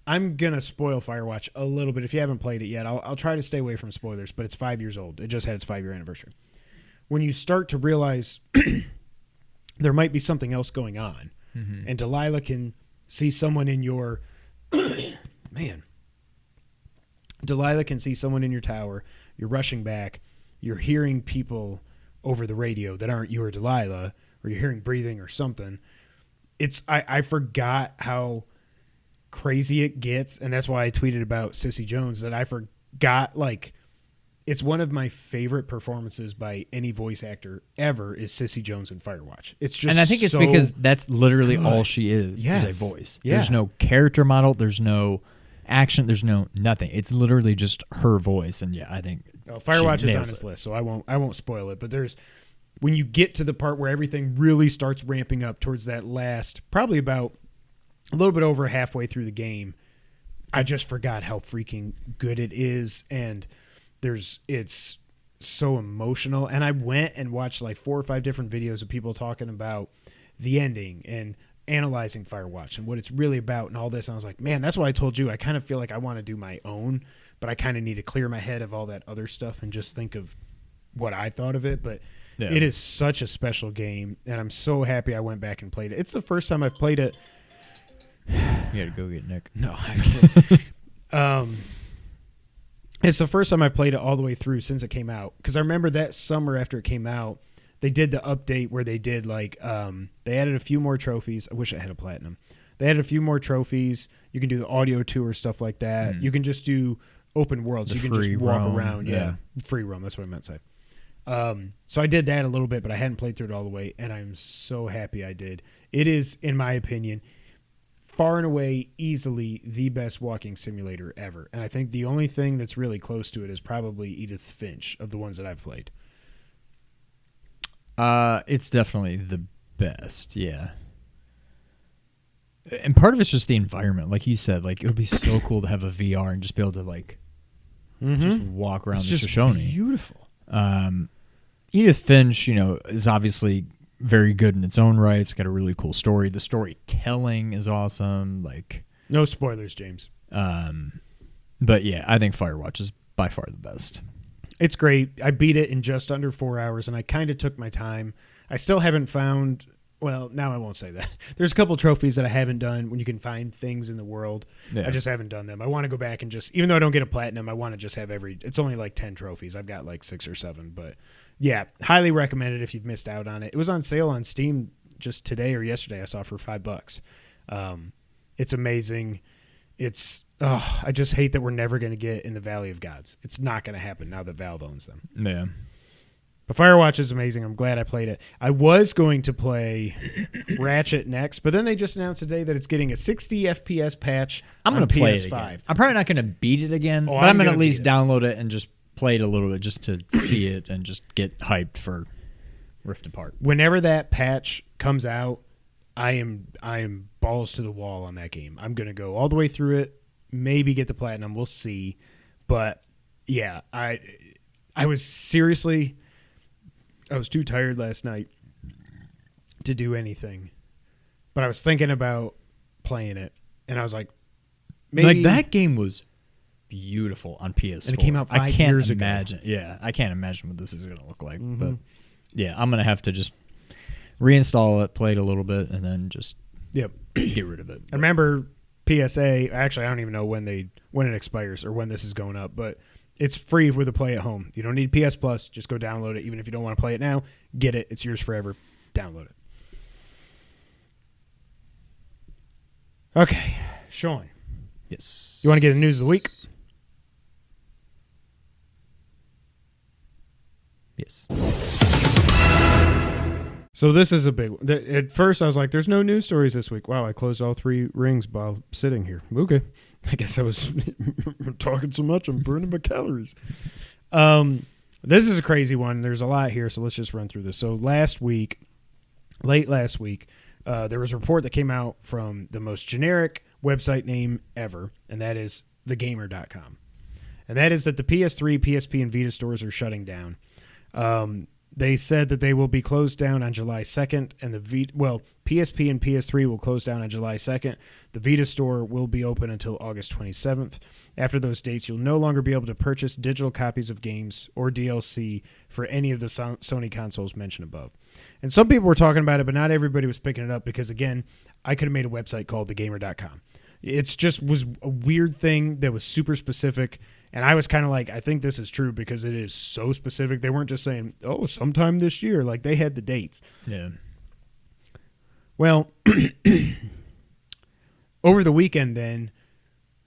I'm going to spoil Firewatch a little bit. If you haven't played it yet, I'll try to stay away from spoilers, but it's 5 years old. It just had its 5-year anniversary. When you start to realize there might be something else going on, and Delilah can see someone in your... Man. Delilah can see someone in your tower. You're rushing back. You're hearing people... over the radio that aren't you or Delilah, or you're hearing breathing or something. I forgot how crazy it gets, and that's why I tweeted about Sissy Jones, that I forgot, like, it's one of my favorite performances by any voice actor ever is Sissy Jones in Firewatch. It's just, and I think it's so because that's literally good. all she is Yes. a voice. Yeah. There's no character model, there's no action, there's no nothing. It's literally just her voice, and yeah, I think Firewatch is on this this list, so I won't spoil it. But there's when you get to the part where everything really starts ramping up towards that last, probably about a little bit over halfway through the game, I just forgot how freaking good it is, and it's so emotional. And I went and watched like 4 or 5 different videos of people talking about the ending and analyzing Firewatch and what it's really about and all this. And I was like, man, that's why I told you I kind of feel like I want to do my own, but I kind of need to clear my head of all that other stuff and just think of what I thought of it. But yeah. It is such a special game, and I'm so happy I went back and played it. It's the first time I've played it. You gotta go get Nick. No, I can't. It's the first time I've played it all the way through since it came out, because I remember that summer after it came out, they did the update where they did like they added a few more trophies. I wish I had a platinum. They added a few more trophies. You can do the audio tour, stuff like that. You can just do open world, so you can just walk around. Yeah, free roam. That's what I meant to say. So I did that a little bit, but I hadn't played through it all the way, and I'm so happy I did. It is, in my opinion, far and away, easily the best walking simulator ever. And I think the only thing that's really close to it is probably Edith Finch of the ones that I've played. It's definitely the best, yeah. And part of it's just the environment, like you said. Like, it would be so cool to have a VR and just be able to like just walk around the Shoshone. Beautiful. Edith Finch, is obviously very good in its own right. It's got a really cool story. The storytelling is awesome. Like, no spoilers, James. But yeah, I think Firewatch is by far the best. It's great. I beat it in just under 4 hours, and I kind of took my time. I still haven't found... Well, now I won't say that. There's a couple trophies that I haven't done when you can find things in the world. Yeah. I just haven't done them. I want to go back and just... Even though I don't get a platinum, I want to just have It's only like 10 trophies. I've got like 6 or 7. But yeah, highly recommend it if you've missed out on it. It was on sale on Steam just today or yesterday. I saw for $5. It's amazing. I just hate that we're never going to get in the Valley of Gods. It's not going to happen now that Valve owns them. Yeah. But Firewatch is amazing. I'm glad I played it. I was going to play Ratchet next, but then they just announced today that it's getting a 60 FPS patch. I'm going to play it PS5. again. I'm probably not going to beat it again, but I'm going to at least download it and just play it a little bit just to see it and just get hyped for Rift Apart. Whenever that patch comes out, I am balls to the wall on that game. I'm going to go all the way through it, maybe get the platinum. We'll see. But yeah, I was seriously... I was too tired last night to do anything, but I was thinking about playing it, and I was like, maybe... Like, that game was beautiful on PS4. And it came out 5 years ago. Yeah, I can't imagine what this is going to look like. But yeah, I'm going to have to just reinstall it, play it a little bit, and then just get rid of it. I remember PSA, actually, I don't even know when it expires or when this is going up, but... It's free with a play at home. You don't need PS Plus. Just go download it. Even if you don't want to play it now, get it. It's yours forever. Download it. Okay. Sean. Yes. You want to get the news of the week? Yes. So this is a big one. At first, I was like, there's no news stories this week. Wow, I closed all 3 rings while sitting here. Okay. I guess I was talking so much, I'm burning my calories. This is a crazy one. There's a lot here, so let's just run through this. So late last week, there was a report that came out from the most generic website name ever, and that is thegamer.com. And that is that the PS3, PSP, and Vita stores are shutting down. They said that they will be closed down on July 2nd, and PSP and PS3 will close down on July 2nd. The Vita store will be open until August 27th. After those dates, you'll no longer be able to purchase digital copies of games or DLC for any of the Sony consoles mentioned above. And some people were talking about it, but not everybody was picking it up because, again, I could have made a website called thegamer.com. It just was a weird thing that was super specific. And I was kind of like, I think this is true because it is so specific. They weren't just saying, oh, sometime this year. Like, they had the dates. Yeah. Well, over the weekend then,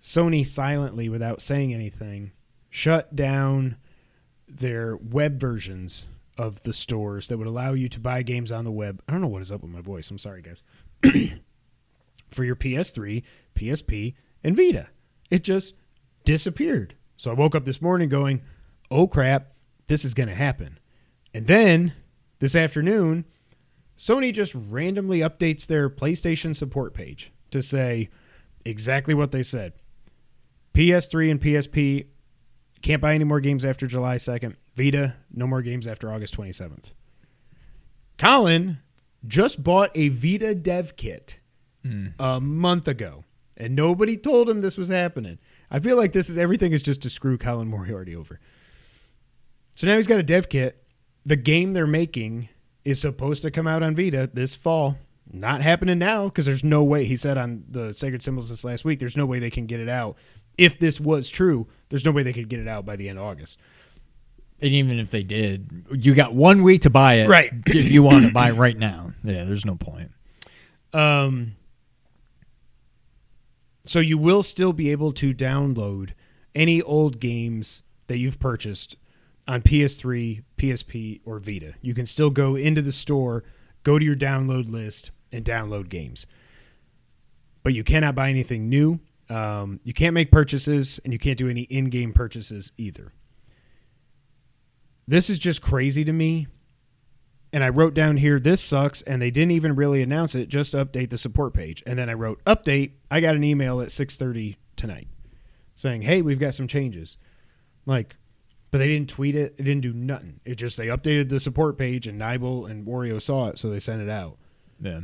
Sony silently, without saying anything, shut down their web versions of the stores that would allow you to buy games on the web. I don't know what is up with my voice. I'm sorry, guys. For your PS3, PSP, and Vita. It just disappeared. So I woke up this morning going, oh, crap, this is going to happen. And then this afternoon, Sony just randomly updates their PlayStation support page to say exactly what they said. PS3 and PSP can't buy any more games after July 2nd. Vita, no more games after August 27th. Colin just bought a Vita dev kit a month ago, and nobody told him this was happening. I feel like everything is just to screw Colin Moriarty over. So now he's got a dev kit. The game they're making is supposed to come out on Vita this fall. Not happening now because there's no way. He said on the Sacred Symbols this last week, there's no way they can get it out. If this was true, there's no way they could get it out by the end of August. And even if they did, you got 1 week to buy it. Right. If you want to buy it right now. Yeah, there's no point. So you will still be able to download any old games that you've purchased on PS3, PSP, or Vita. You can still go into the store, go to your download list, and download games. But you cannot buy anything new. You can't make purchases, and you can't do any in-game purchases either. This is just crazy to me. And I wrote down here, this sucks, and they didn't even really announce it, just update the support page. And then I wrote, update. I got an email at 6:30 tonight saying, hey, we've got some changes. Like, but they didn't tweet it. They didn't do nothing. It just, they updated the support page, and Nibel and Wario saw it, so they sent it out. Yeah.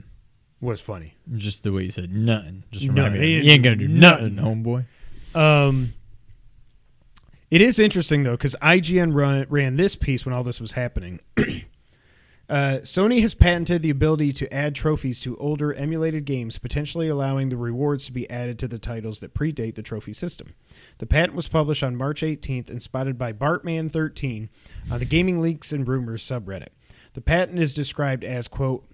Was funny. Just the way you said nothing. Just remind No, me, you ain't going to do nothing, homeboy. It is interesting, though, because IGN ran this piece when all this was happening. Sony has patented the ability to add trophies to older emulated games, potentially allowing the rewards to be added to the titles that predate the trophy system. The patent was published on March 18th and spotted by Bartman13 on the Gaming Leaks and Rumors subreddit. The patent is described as, quote,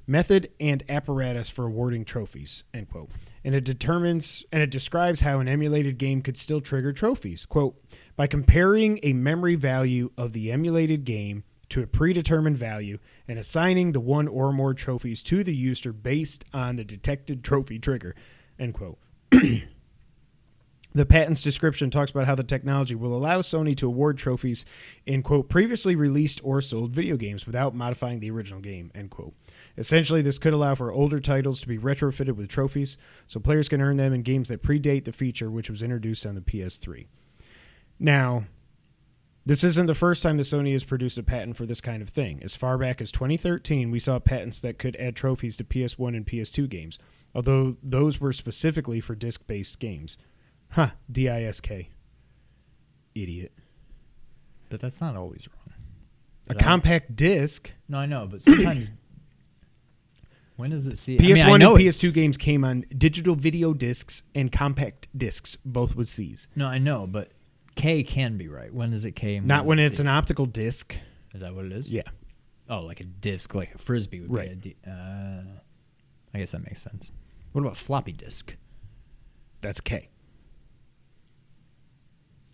method and apparatus for awarding trophies, end quote. And it describes how an emulated game could still trigger trophies. Quote, by comparing a memory value of the emulated game to a predetermined value and assigning the one or more trophies to the user based on the detected trophy trigger, end quote. The patent's description talks about how the technology will allow Sony to award trophies in, quote, previously released or sold video games without modifying the original game, end quote. Essentially, this could allow for older titles to be retrofitted with trophies so players can earn them in games that predate the feature which was introduced on the PS3. Now, this isn't the first time that Sony has produced a patent for this kind of thing. As far back as 2013, we saw patents that could add trophies to PS1 and PS2 games, although those were specifically for disc-based games. Huh, D-I-S-K. Idiot. But that's not always wrong. Compact disc? No, I know, but sometimes... When does it see? PS1 I know and PS2 games came on digital video discs and compact discs, both with C's. No, I know, but K can be right. When is it K? Not when it's an optical disc. Is that what it is? Yeah. Oh, like a disc, like a Frisbee would right. be I guess that makes sense. What about floppy disk? That's K.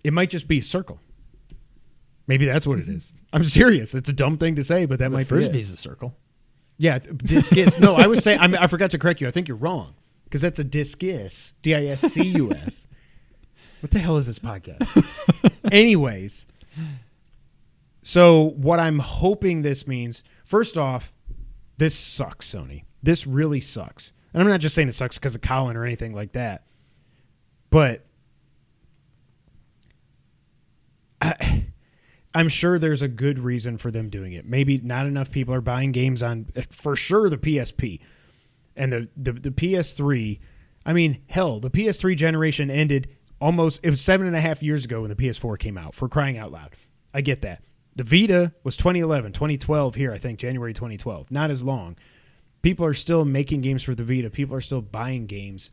It might just be a circle. Maybe that's what it is. I'm serious. It's a dumb thing to say, but that might be it. Frisbee's a circle. Yeah, discus. No, I was saying, I forgot to correct you. I think you're wrong because that's a discus, DISCUS. What the hell is this podcast? Anyways, so what I'm hoping this means, first off, this sucks, Sony. This really sucks. And I'm not just saying it sucks because of Colin or anything like that. But I'm sure there's a good reason for them doing it. Maybe not enough people are buying games on, for sure, the PSP. And the PS3, I mean, hell, the PS3 generation ended it was 7.5 years ago when the PS4 came out, for crying out loud. I get that. The Vita was 2011, 2012 here, I think, January 2012. Not as long. People are still making games for the Vita. People are still buying games.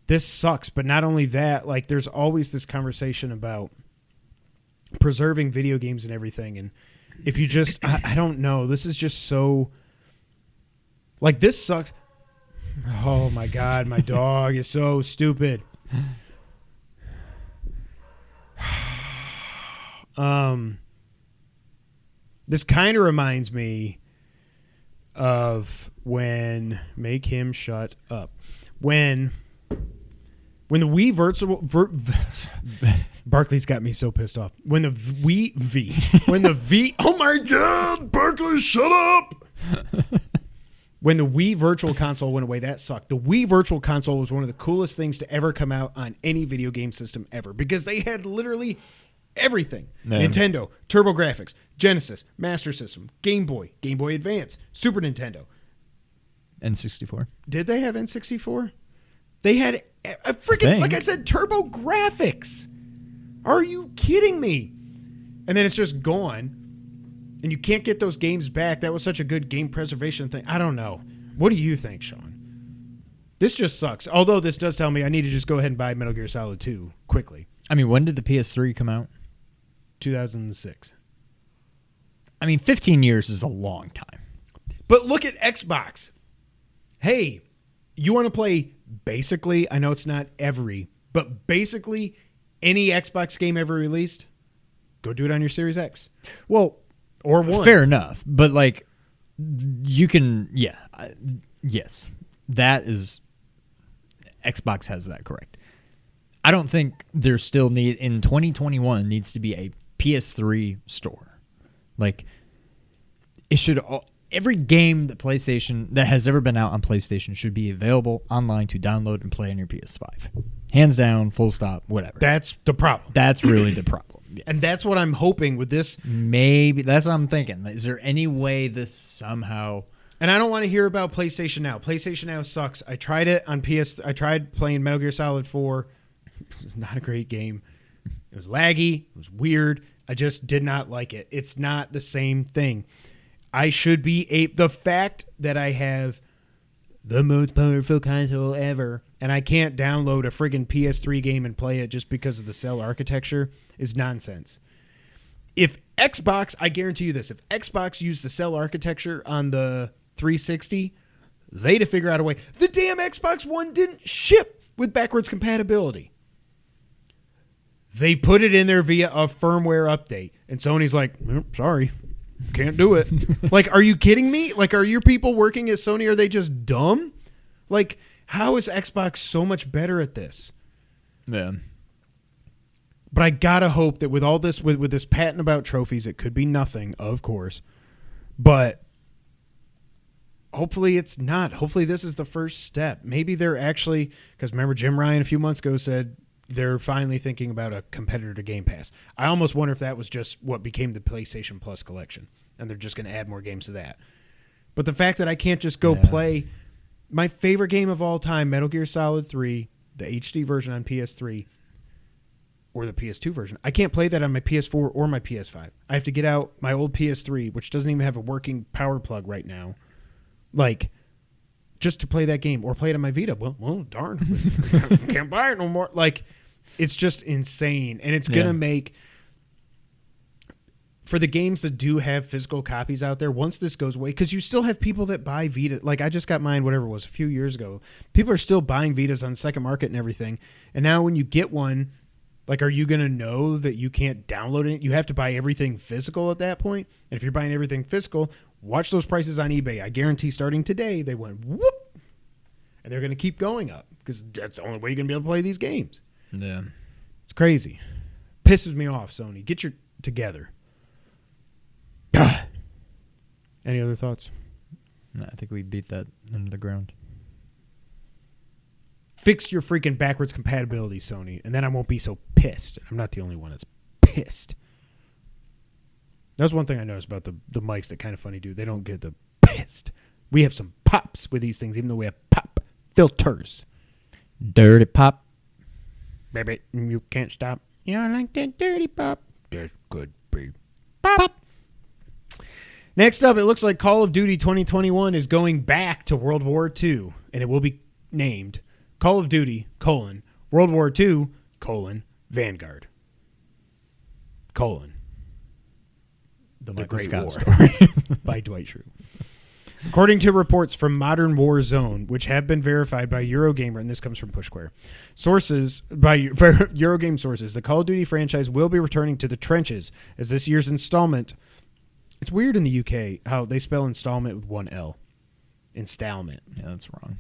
This sucks, but not only that, like there's always this conversation about preserving video games and everything. And if you just, I don't know, this is just so, like this sucks. Oh my God, my dog is so stupid. This kind of reminds me of when, make him shut up. When the Wii Barkley's got me so pissed off. When the oh my God, Barkley, shut up. When the Wii Virtual Console went away, that sucked. The Wii Virtual Console was one of the coolest things to ever come out on any video game system ever because they had literally everything. Man. Nintendo, TurboGrafx, Genesis, Master System, Game Boy Advance, Super Nintendo. N64. Did they have N64? They had a freaking, like I said, TurboGrafx. Are you kidding me? And then it's just gone. And you can't get those games back. That was such a good game preservation thing. I don't know. What do you think, Sean? This just sucks. Although this does tell me I need to just go ahead and buy Metal Gear Solid 2 quickly. I mean, when did the PS3 come out? 2006. I mean, 15 years is a long time. But look at Xbox. Hey, you want to play basically, I know it's not every, but basically any Xbox game ever released? Go do it on your Series X. Well, or one. Fair enough. But like, you can, yes, that is, Xbox has that correct. I don't think there still in 2021 needs to be a PS3 store. Like, it should, every game that has ever been out on PlayStation should be available online to download and play on your PS5. Hands down, full stop, whatever. That's the problem. That's really the problem. Yes. And that's what I'm hoping with this. Maybe, that's what I'm thinking. Is there any way this somehow... And I don't want to hear about PlayStation Now. PlayStation Now sucks. I tried it on I tried playing Metal Gear Solid 4. It's not a great game. It was laggy. It was weird. I just did not like it. It's not the same thing. I should be the fact that I have the most powerful console ever and I can't download a friggin' PS3 game and play it just because of the cell architecture is nonsense. If Xbox, I guarantee you this, if Xbox used the cell architecture on the 360, they'd have figured out a way. The damn Xbox One didn't ship with backwards compatibility. They put it in there via a firmware update. And Sony's like, sorry, can't do it. Like, are you kidding me? Like, are your people working at Sony? Are they just dumb? Like, how is Xbox so much better at this? Yeah. But I gotta hope that with all this, with this patent about trophies, it could be nothing, of course. But hopefully it's not. Hopefully this is the first step. Maybe they're actually, because remember Jim Ryan a few months ago said they're finally thinking about a competitor to Game Pass. I almost wonder if that was just what became the PlayStation Plus collection, and they're just going to add more games to that. But the fact that I can't just go play my favorite game of all time, Metal Gear Solid 3, the HD version on PS3, or the PS2 version, I can't play that on my PS4 or my PS5. I have to get out my old PS3, which doesn't even have a working power plug right now, like, just to play that game, or play it on my Vita. Well, darn. Can't buy it no more. Like, it's just insane. And it's going to make, for the games that do have physical copies out there, once this goes away, because you still have people that buy Vita. Like, I just got mine, whatever it was, a few years ago. People are still buying Vitas on the second market and everything. And now when you get one, like, are you going to know that you can't download it? You have to buy everything physical at that point. And if you're buying everything physical, Watch those prices on eBay. I guarantee starting today, they went whoop. And they're going to keep going up because that's the only way you're going to be able to play these games. Yeah. It's crazy. Pisses me off, Sony. Get your together. Any other thoughts? No, I think we beat that into the ground. Fix your freaking backwards compatibility, Sony, and then I won't be so pissed. I'm not the only one that's pissed. That's one thing I noticed about the mics that Kind of Funny do. They don't get the pissed. We have some pops with these things, even though we have pop filters. Dirty pop. Baby, you can't stop. You don't like that dirty pop. That's good, baby. Pop. Next up, it looks like Call of Duty 2021 is going back to World War II, and it will be named Call of Duty, World War II, Vanguard, The Michael Great Scott War story. by Dwight Schrute. According to reports from Modern War Zone, which have been verified by Eurogamer, and this comes from PushSquare, Eurogame sources, the Call of Duty franchise will be returning to the trenches as this year's installment. It's weird in the UK how they spell installment with one L. Installment. Yeah, that's wrong.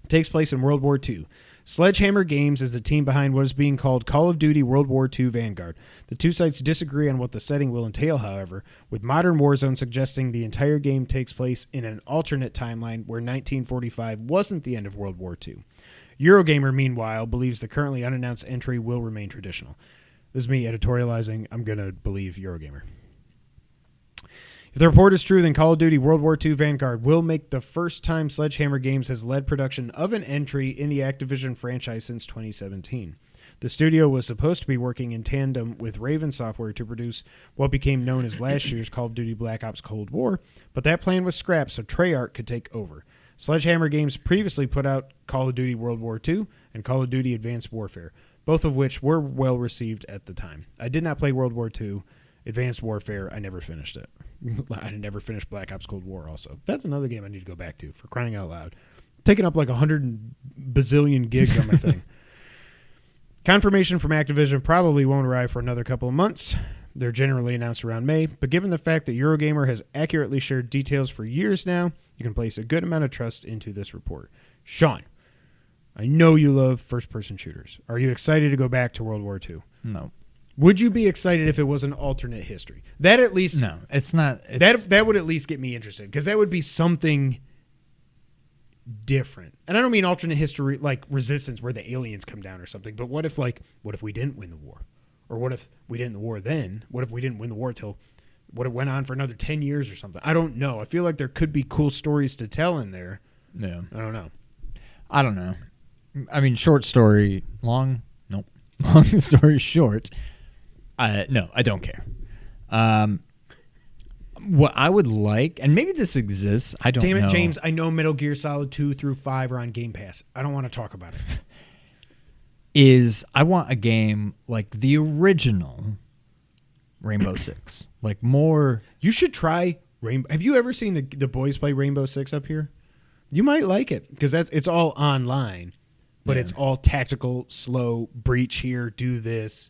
Takes place in World War II. Sledgehammer Games is the team behind what is being called Call of Duty World War II Vanguard. The two sites disagree on what the setting will entail, however, with Modern Warzone suggesting the entire game takes place in an alternate timeline where 1945 wasn't the end of World War II. Eurogamer, meanwhile, believes the currently unannounced entry will remain traditional. This is me editorializing. I'm going to believe Eurogamer. If the report is true, then Call of Duty World War II Vanguard will make the first time Sledgehammer Games has led production of an entry in the Activision franchise since 2017. The studio was supposed to be working in tandem with Raven Software to produce what became known as last year's Call of Duty Black Ops Cold War, but that plan was scrapped so Treyarch could take over. Sledgehammer Games previously put out Call of Duty World War II and Call of Duty Advanced Warfare, both of which were well received at the time. I did not play World War II. Advanced Warfare, I never finished it. I never finished Black Ops Cold War also. That's another game I need to go back to, for crying out loud. Taking up like 100 bazillion gigs on my thing. Confirmation from Activision probably won't arrive for another couple of months. They're generally announced around May, but given the fact that Eurogamer has accurately shared details for years now, you can place a good amount of trust into this report. Sean, I know you love first-person shooters. Are you excited to go back to World War II? No. Would you be excited if it was an alternate history? That at least No, it's not. that would at least get me interested because that would be something different. And I don't mean alternate history like Resistance where the aliens come down or something. But what if we didn't win the war, or what if we didn't the war then? What if we didn't win the war till what it went on for another 10 years or something? I don't know. I feel like there could be cool stories to tell in there. Yeah, I don't know. I mean, short story, long. Nope. Long story short. No, I don't care. What I would like, and maybe this exists, I don't know. Damn it, James, I know Metal Gear Solid 2 through 5 are on Game Pass. I don't want to talk about it. I want a game like the original Rainbow Six. Like more... You should try Rainbow. Have you ever seen the boys play Rainbow Six up here? You might like it, because it's all online, but it's all tactical, slow, breach here, do this.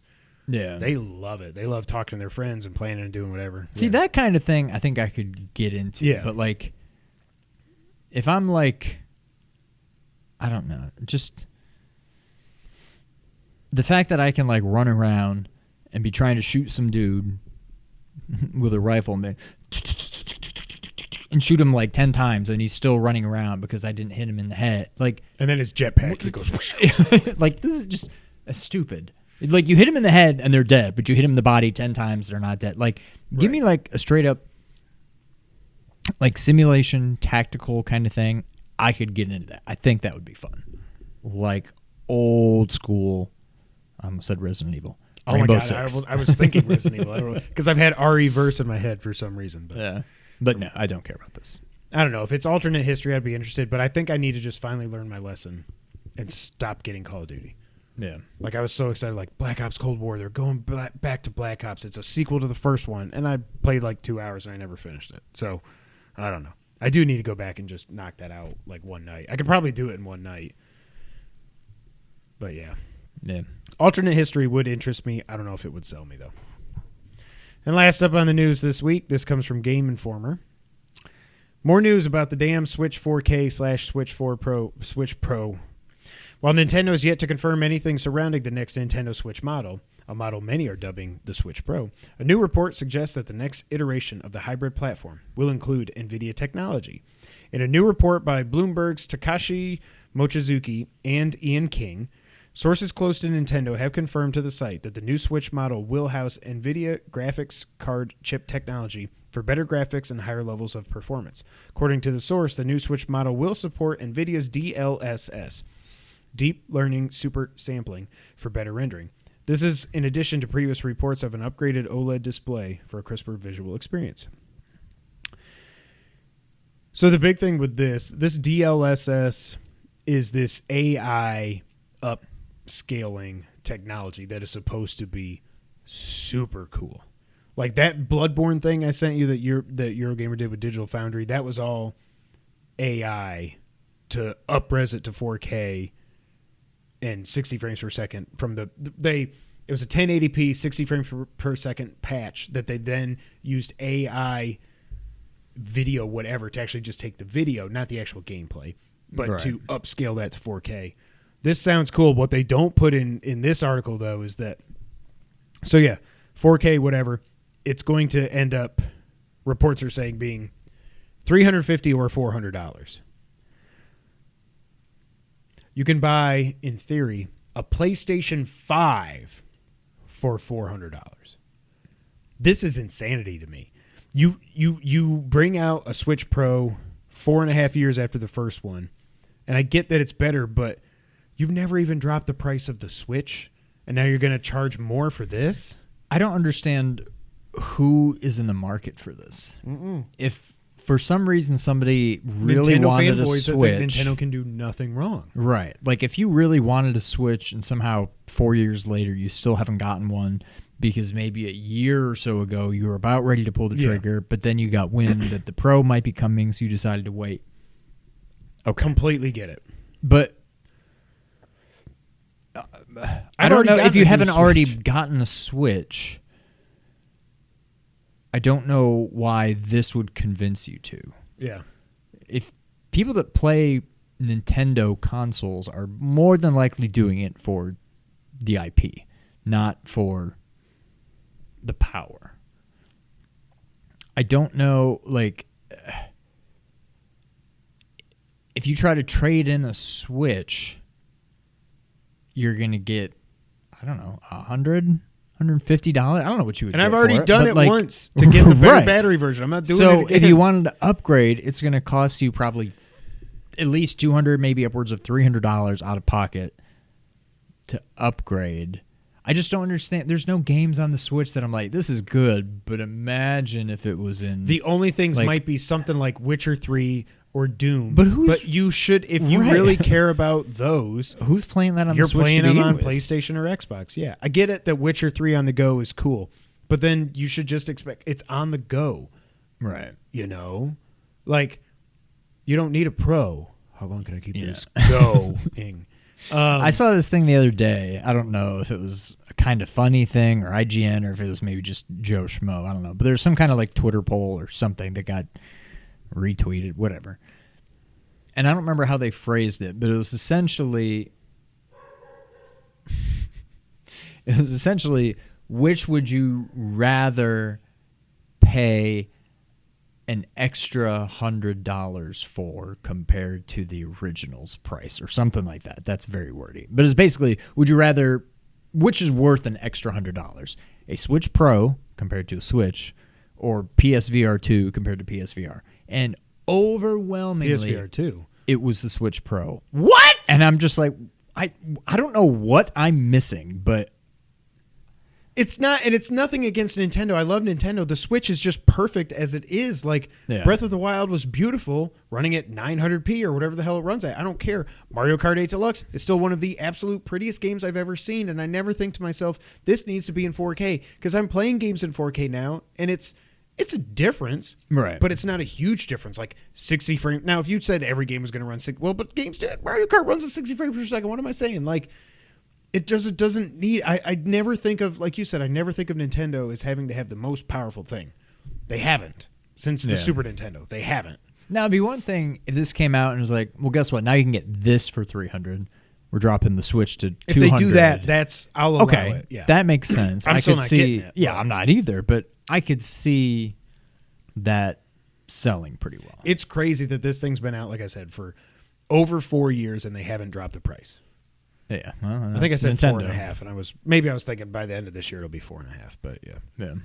Yeah. They love it. They love talking to their friends and playing and doing whatever. See, that kind of thing I think I could get into. Yeah. But, like, if I'm, like, I don't know, just the fact that I can, like, run around and be trying to shoot some dude with a rifle and shoot him, like, 10 times and he's still running around because I didn't hit him in the head. Like, and then his jetpack, he goes... like, this is just stupid. Like, you hit them in the head and they're dead, but you hit them in the body 10 times, they're not dead. Like, give me, like, a straight up, like, simulation, tactical kind of thing. I could get into that. I think that would be fun. Like, old school, I almost said Resident Evil. Oh, Rainbow my God. Six. I was thinking Resident Evil. I don't know. Because I've had RE verse in my head for some reason. But. Yeah. But no, I don't care about this. I don't know. If it's alternate history, I'd be interested. But I think I need to just finally learn my lesson and stop getting Call of Duty. Yeah. Like, I was so excited, like, Black Ops Cold War, they're going back to Black Ops. It's a sequel to the first one. And I played, like, 2 hours, and I never finished it. So, I don't know. I do need to go back and just knock that out, like, one night. I could probably do it in one night. But, yeah. Yeah. Alternate history would interest me. I don't know if it would sell me, though. And last up on the news this week, this comes from Game Informer. More news about the damn Switch 4K / Switch Pro. While Nintendo is yet to confirm anything surrounding the next Nintendo Switch model, a model many are dubbing the Switch Pro, a new report suggests that the next iteration of the hybrid platform will include NVIDIA technology. In a new report by Bloomberg's Takashi Mochizuki and Ian King, sources close to Nintendo have confirmed to the site that the new Switch model will house NVIDIA graphics card chip technology for better graphics and higher levels of performance. According to the source, the new Switch model will support NVIDIA's DLSS, Deep Learning Super Sampling, for better rendering. This is in addition to previous reports of an upgraded OLED display for a crisper visual experience. So the big thing with this DLSS is this AI upscaling technology that is supposed to be super cool. Like that Bloodborne thing I sent you that Eurogamer did with Digital Foundry, that was all AI to up-res it to 4K and 60 frames per second from it was a 1080p 60 frames per second patch that they then used AI video whatever to actually just take the video, not the actual gameplay, but to upscale that to 4K. This sounds cool. What they don't put in this article though is that 4K whatever, it's going to end up, reports are saying, being $350 or $400. You can buy, in theory, a PlayStation 5 for $400. This is insanity to me. You bring out a Switch Pro 4.5 years after the first one, and I get that it's better, but you've never even dropped the price of the Switch, and now you're going to charge more for this? I don't understand who is in the market for this. If for some reason somebody really Nintendo wanted a fanboys Switch, that think Nintendo can do nothing wrong. Right. Like if you really wanted a Switch and somehow 4 years later you still haven't gotten one because maybe a year or so ago you were about ready to pull the trigger, but then you got wind that the Pro might be coming, so you decided to wait. Okay. Completely get it. But I don't know if you haven't already gotten a Switch. I don't know why this would convince you to. Yeah. If people that play Nintendo consoles are more than likely doing it for the IP, not for the power. I don't know, like, if you try to trade in a Switch, you're going to get, I don't know, $150. I don't know what you would get. And I've already done it like, once to get the better battery version. I'm not doing it again. So if you wanted to upgrade, it's going to cost you probably at least $200, maybe upwards of $300 out of pocket to upgrade. I just don't understand. There's no games on the Switch that I'm like, this is good, but imagine if it was in... The only things might be something like Witcher 3 or Doom. But you should, if you really care about those... Who's playing that on the Switch? You're playing them on with? PlayStation or Xbox, yeah. I get it that Witcher 3 on the go is cool, but then you should just expect it's on the go. Right. You know? Like, you don't need a Pro. How long can I keep this going? I saw this thing the other day. I don't know if it was a kind of funny thing or IGN or if it was maybe just Joe Schmo. I don't know. But there's some kind of like Twitter poll or something that got retweeted, whatever. And I don't remember how they phrased it, but it was essentially which would you rather pay an extra $100 for compared to the original's price or something like that. That's very wordy. But it's basically, would you rather, which is worth an extra $100? A Switch Pro compared to a Switch or PSVR 2 compared to PSVR? And overwhelmingly, PSVR 2. It was the Switch Pro. What? And I'm just like, I don't know what I'm missing, but it's not, and it's nothing against Nintendo. I love Nintendo. The Switch is just perfect as it is. Like, Breath of the Wild was beautiful, running at 900p or whatever the hell it runs at. I don't care. Mario Kart 8 Deluxe is still one of the absolute prettiest games I've ever seen, and I never think to myself, this needs to be in 4K, because I'm playing games in 4K now, and it's a difference, right? But it's not a huge difference, like 60 frames. Now, if you said every game was going to run 60, well, but games did. Mario Kart runs at 60 frames per second. What am I saying? Like, it doesn't need... I never think of, like you said, I never think of Nintendo as having to have the most powerful thing. They haven't. Since the Super Nintendo. They haven't. Now, it'd be one thing if this came out and was like, well, guess what? Now you can get this for $300. We're dropping the Switch to $200. If they do that, I'll allow it. Yeah. That makes sense. I'm I still could not see. getting it, Yeah, but- I'm not either, but I could see that selling pretty well. It's crazy that this thing's been out, like I said, for over 4 years and they haven't dropped the price. Yeah, well, I think I said Nintendo. 4.5, and I was thinking by the end of this year it'll be 4.5, but yeah. Yeah.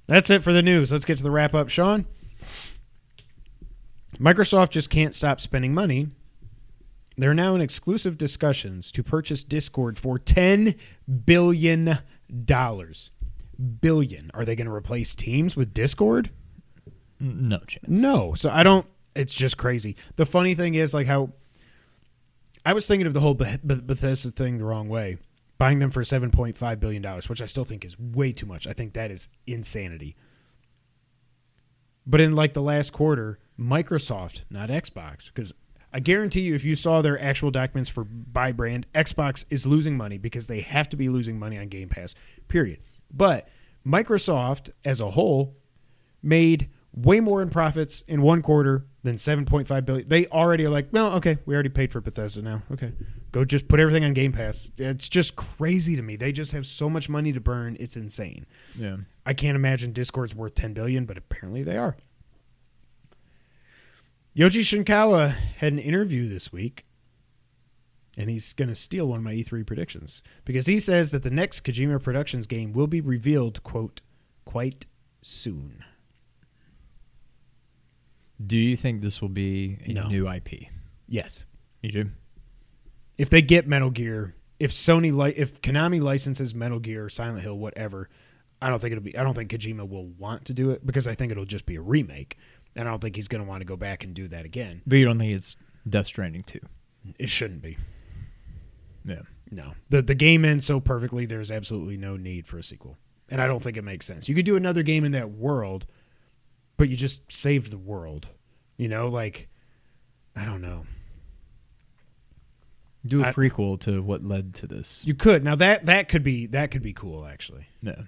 That's it for the news. Let's get to the wrap up, Sean. Microsoft just can't stop spending money. They're now in exclusive discussions to purchase Discord for $10 billion. Billion. Are they going to replace Teams with Discord? No chance. No. So I don't. It's just crazy. The funny thing is, like, how I was thinking of the whole Bethesda thing the wrong way. Buying them for $7.5 billion, which I still think is way too much. I think that is insanity. But in like the last quarter, Microsoft, not Xbox, because I guarantee you if you saw their actual documents for buy brand, Xbox is losing money because they have to be losing money on Game Pass, period. But Microsoft as a whole made way more in profits in one quarter than $7.5 billion. They already are like, well, okay, we already paid for Bethesda now. Okay, go just put everything on Game Pass. It's just crazy to me. They just have so much money to burn. It's insane. Yeah. I can't imagine Discord's worth $10 billion, but apparently they are. Yoji Shinkawa had an interview this week, and he's going to steal one of my E3 predictions because he says that the next Kojima Productions game will be revealed, quote, quite soon. Do you think this will be a No. new IP? Yes. You do? If they get Metal Gear, if Konami licenses Metal Gear, Silent Hill, whatever, I don't think Kojima will want to do it because I think it'll just be a remake, and I don't think he's going to want to go back and do that again. But you don't think it's Death Stranding 2? It shouldn't be. Yeah. No. The game ends so perfectly, there's absolutely no need for a sequel. And I don't think it makes sense. You could do another game in that world, but you just saved the world. You know, like, I don't know. Do a prequel to what led to this. You could. Now that could be cool, actually. Yeah.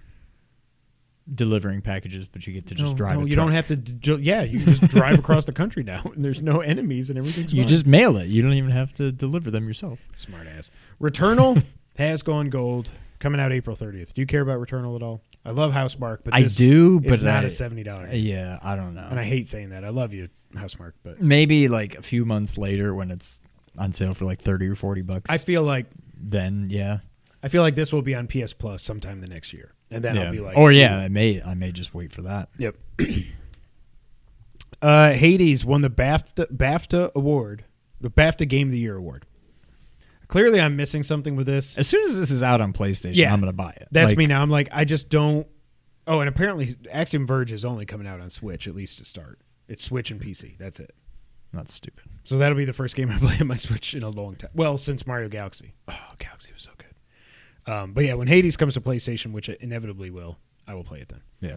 Delivering packages, but you get to just drive. No, a you truck. don't have to. You can just drive across the country now, and there's no enemies, and everything's fine. You just mail it. You don't even have to deliver them yourself. Smart ass. Returnal has gone gold. Coming out April 30th. Do you care about Returnal at all? I love Housemark, but I this do, is but not a $70 game. Yeah, I don't know. And I hate saying that. I love you, Housemark, but Maybe like a few months later when it's on sale for like $30 or $40. I feel like this will be on PS Plus sometime the next year, and then I'll be like, I may just wait for that. Yep. Hades won the BAFTA award, the BAFTA Game of the Year award. Clearly, I'm missing something with this. As soon as this is out on PlayStation, I'm going to buy it. That's me now. I'm like, I just don't. Oh, and apparently, Axiom Verge is only coming out on Switch, at least to start. It's Switch and PC. That's it. That's stupid. So that'll be the first game I play on my Switch in a long time. Well, since Mario Galaxy. Oh, Galaxy was so good. But yeah, when Hades comes to PlayStation, which it inevitably will, I will play it then. Yeah.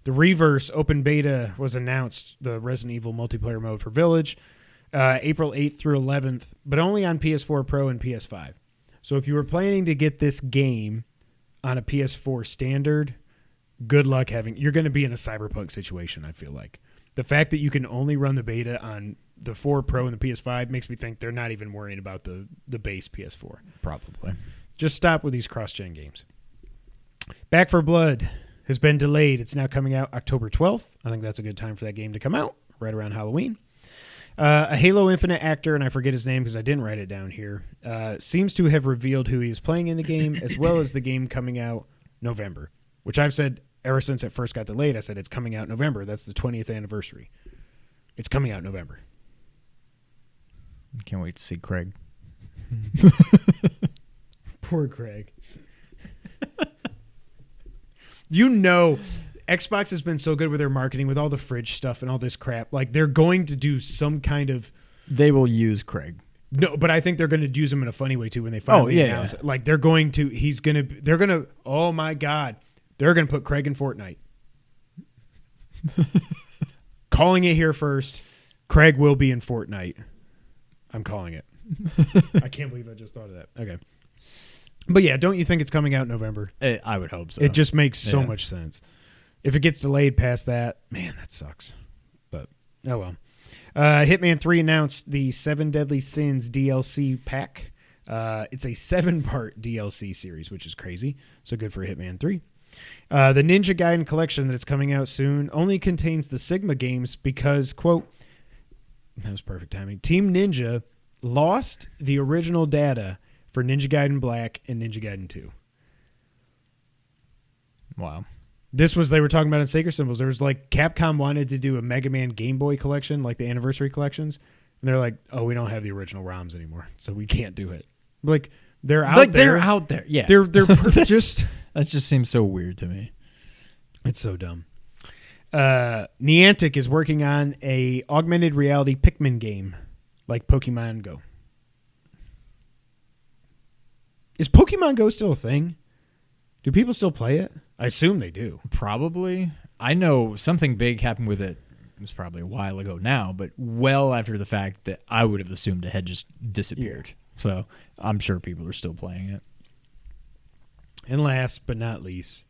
The Reverse open beta was announced, the Resident Evil multiplayer mode for Village, April 8th through 11th, but only on PS4 Pro and PS5. So if you were planning to get this game on a PS4 standard, good luck you're going to be in a Cyberpunk situation, I feel like. The fact that you can only run the beta on the 4 Pro and the PS5 makes me think they're not even worrying about the base PS4. Probably. Just stop with these cross-gen games. Back 4 Blood has been delayed. It's now coming out October 12th. I think that's a good time for that game to come out, right around Halloween. A Halo Infinite actor, and I forget his name because I didn't write it down here, seems to have revealed who he is playing in the game, as well as the game coming out November, which I've said ever since it first got delayed. I said it's coming out November. That's the 20th anniversary. It's coming out November. Can't wait to see Craig. Poor Craig. You know, Xbox has been so good with their marketing, with all the fridge stuff and all this crap. Like, they're going to do some kind of... They will use Craig. No, but I think they're going to use him in a funny way, too, when they finally announce it. Like, they're going to... Oh, my God. They're going to put Craig in Fortnite. Calling it here first. Craig will be in Fortnite. I'm calling it. I can't believe I just thought of that. Okay. But yeah, don't you think it's coming out in November? I would hope so. It just makes so much sense. If it gets delayed past that, man, that sucks. But, oh well. Hitman 3 announced the 7 Deadly Sins DLC pack. It's a 7-part DLC series, which is crazy. So good for Hitman 3. The Ninja Gaiden collection that's coming out soon only contains the Sigma games because, quote, that was perfect timing, Team Ninja lost the original data for Ninja Gaiden Black and Ninja Gaiden 2. Wow. They were talking about in Sacred Symbols. There was like Capcom wanted to do a Mega Man Game Boy collection, like the anniversary collections. And they're like, oh, we don't have the original ROMs anymore, so we can't do it. Like, they're out there. They're out there. Yeah. They're just... That just seems so weird to me. It's so dumb. Niantic is working on a augmented reality Pikmin game like Pokemon Go. Is Pokemon Go still a thing? Do people still play it? I assume they do. Probably. I know something big happened with it. It was probably a while ago now, but well after the fact that I would have assumed it had just disappeared. So I'm sure people are still playing it. And last but not least,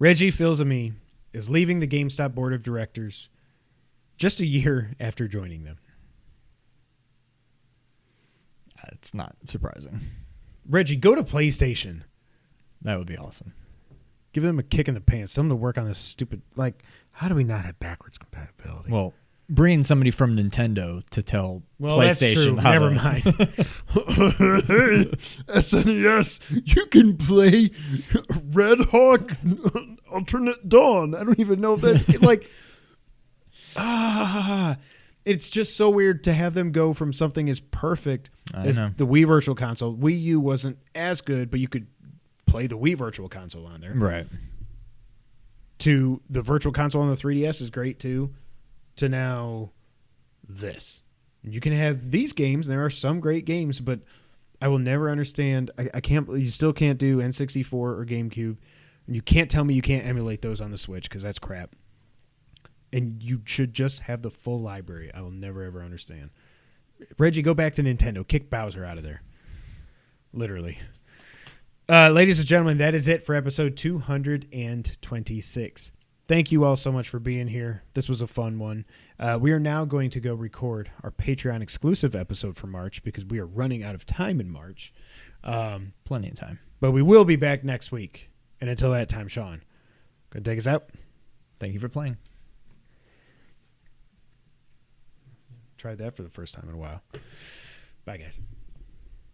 Reggie Fils-Aimé is leaving the GameStop board of directors just a year after joining them. It's not surprising. Reggie, go to PlayStation. That would be awesome. Give them a kick in the pants. Tell them to work on this stupid... Like, how do we not have backwards compatibility? Well, bring somebody from Nintendo to tell PlayStation that's true. Never mind. SNES, you can play Red Hawk Alternate Dawn. I don't even know if that's... like... It's just so weird to have them go from something as perfect as the Wii Virtual Console. Wii U wasn't as good, but you could play the Wii Virtual Console on there. Right. To the Virtual Console on the 3DS is great too. To now this. You can have these games. There are some great games, but I will never understand. I can't. You still can't do N64 or GameCube. And you can't tell me you can't emulate those on the Switch because that's crap. And you should just have the full library. I will never, ever understand. Reggie, go back to Nintendo. Kick Bowser out of there. Literally. Ladies and gentlemen, that is it for episode 226. Thank you all so much for being here. This was a fun one. We are now going to go record our Patreon exclusive episode for March because we are running out of time in March. Plenty of time. But we will be back next week. And until that time, Sean, going to take us out? Thank you for playing. Tried that for the first time in a while. Bye, guys.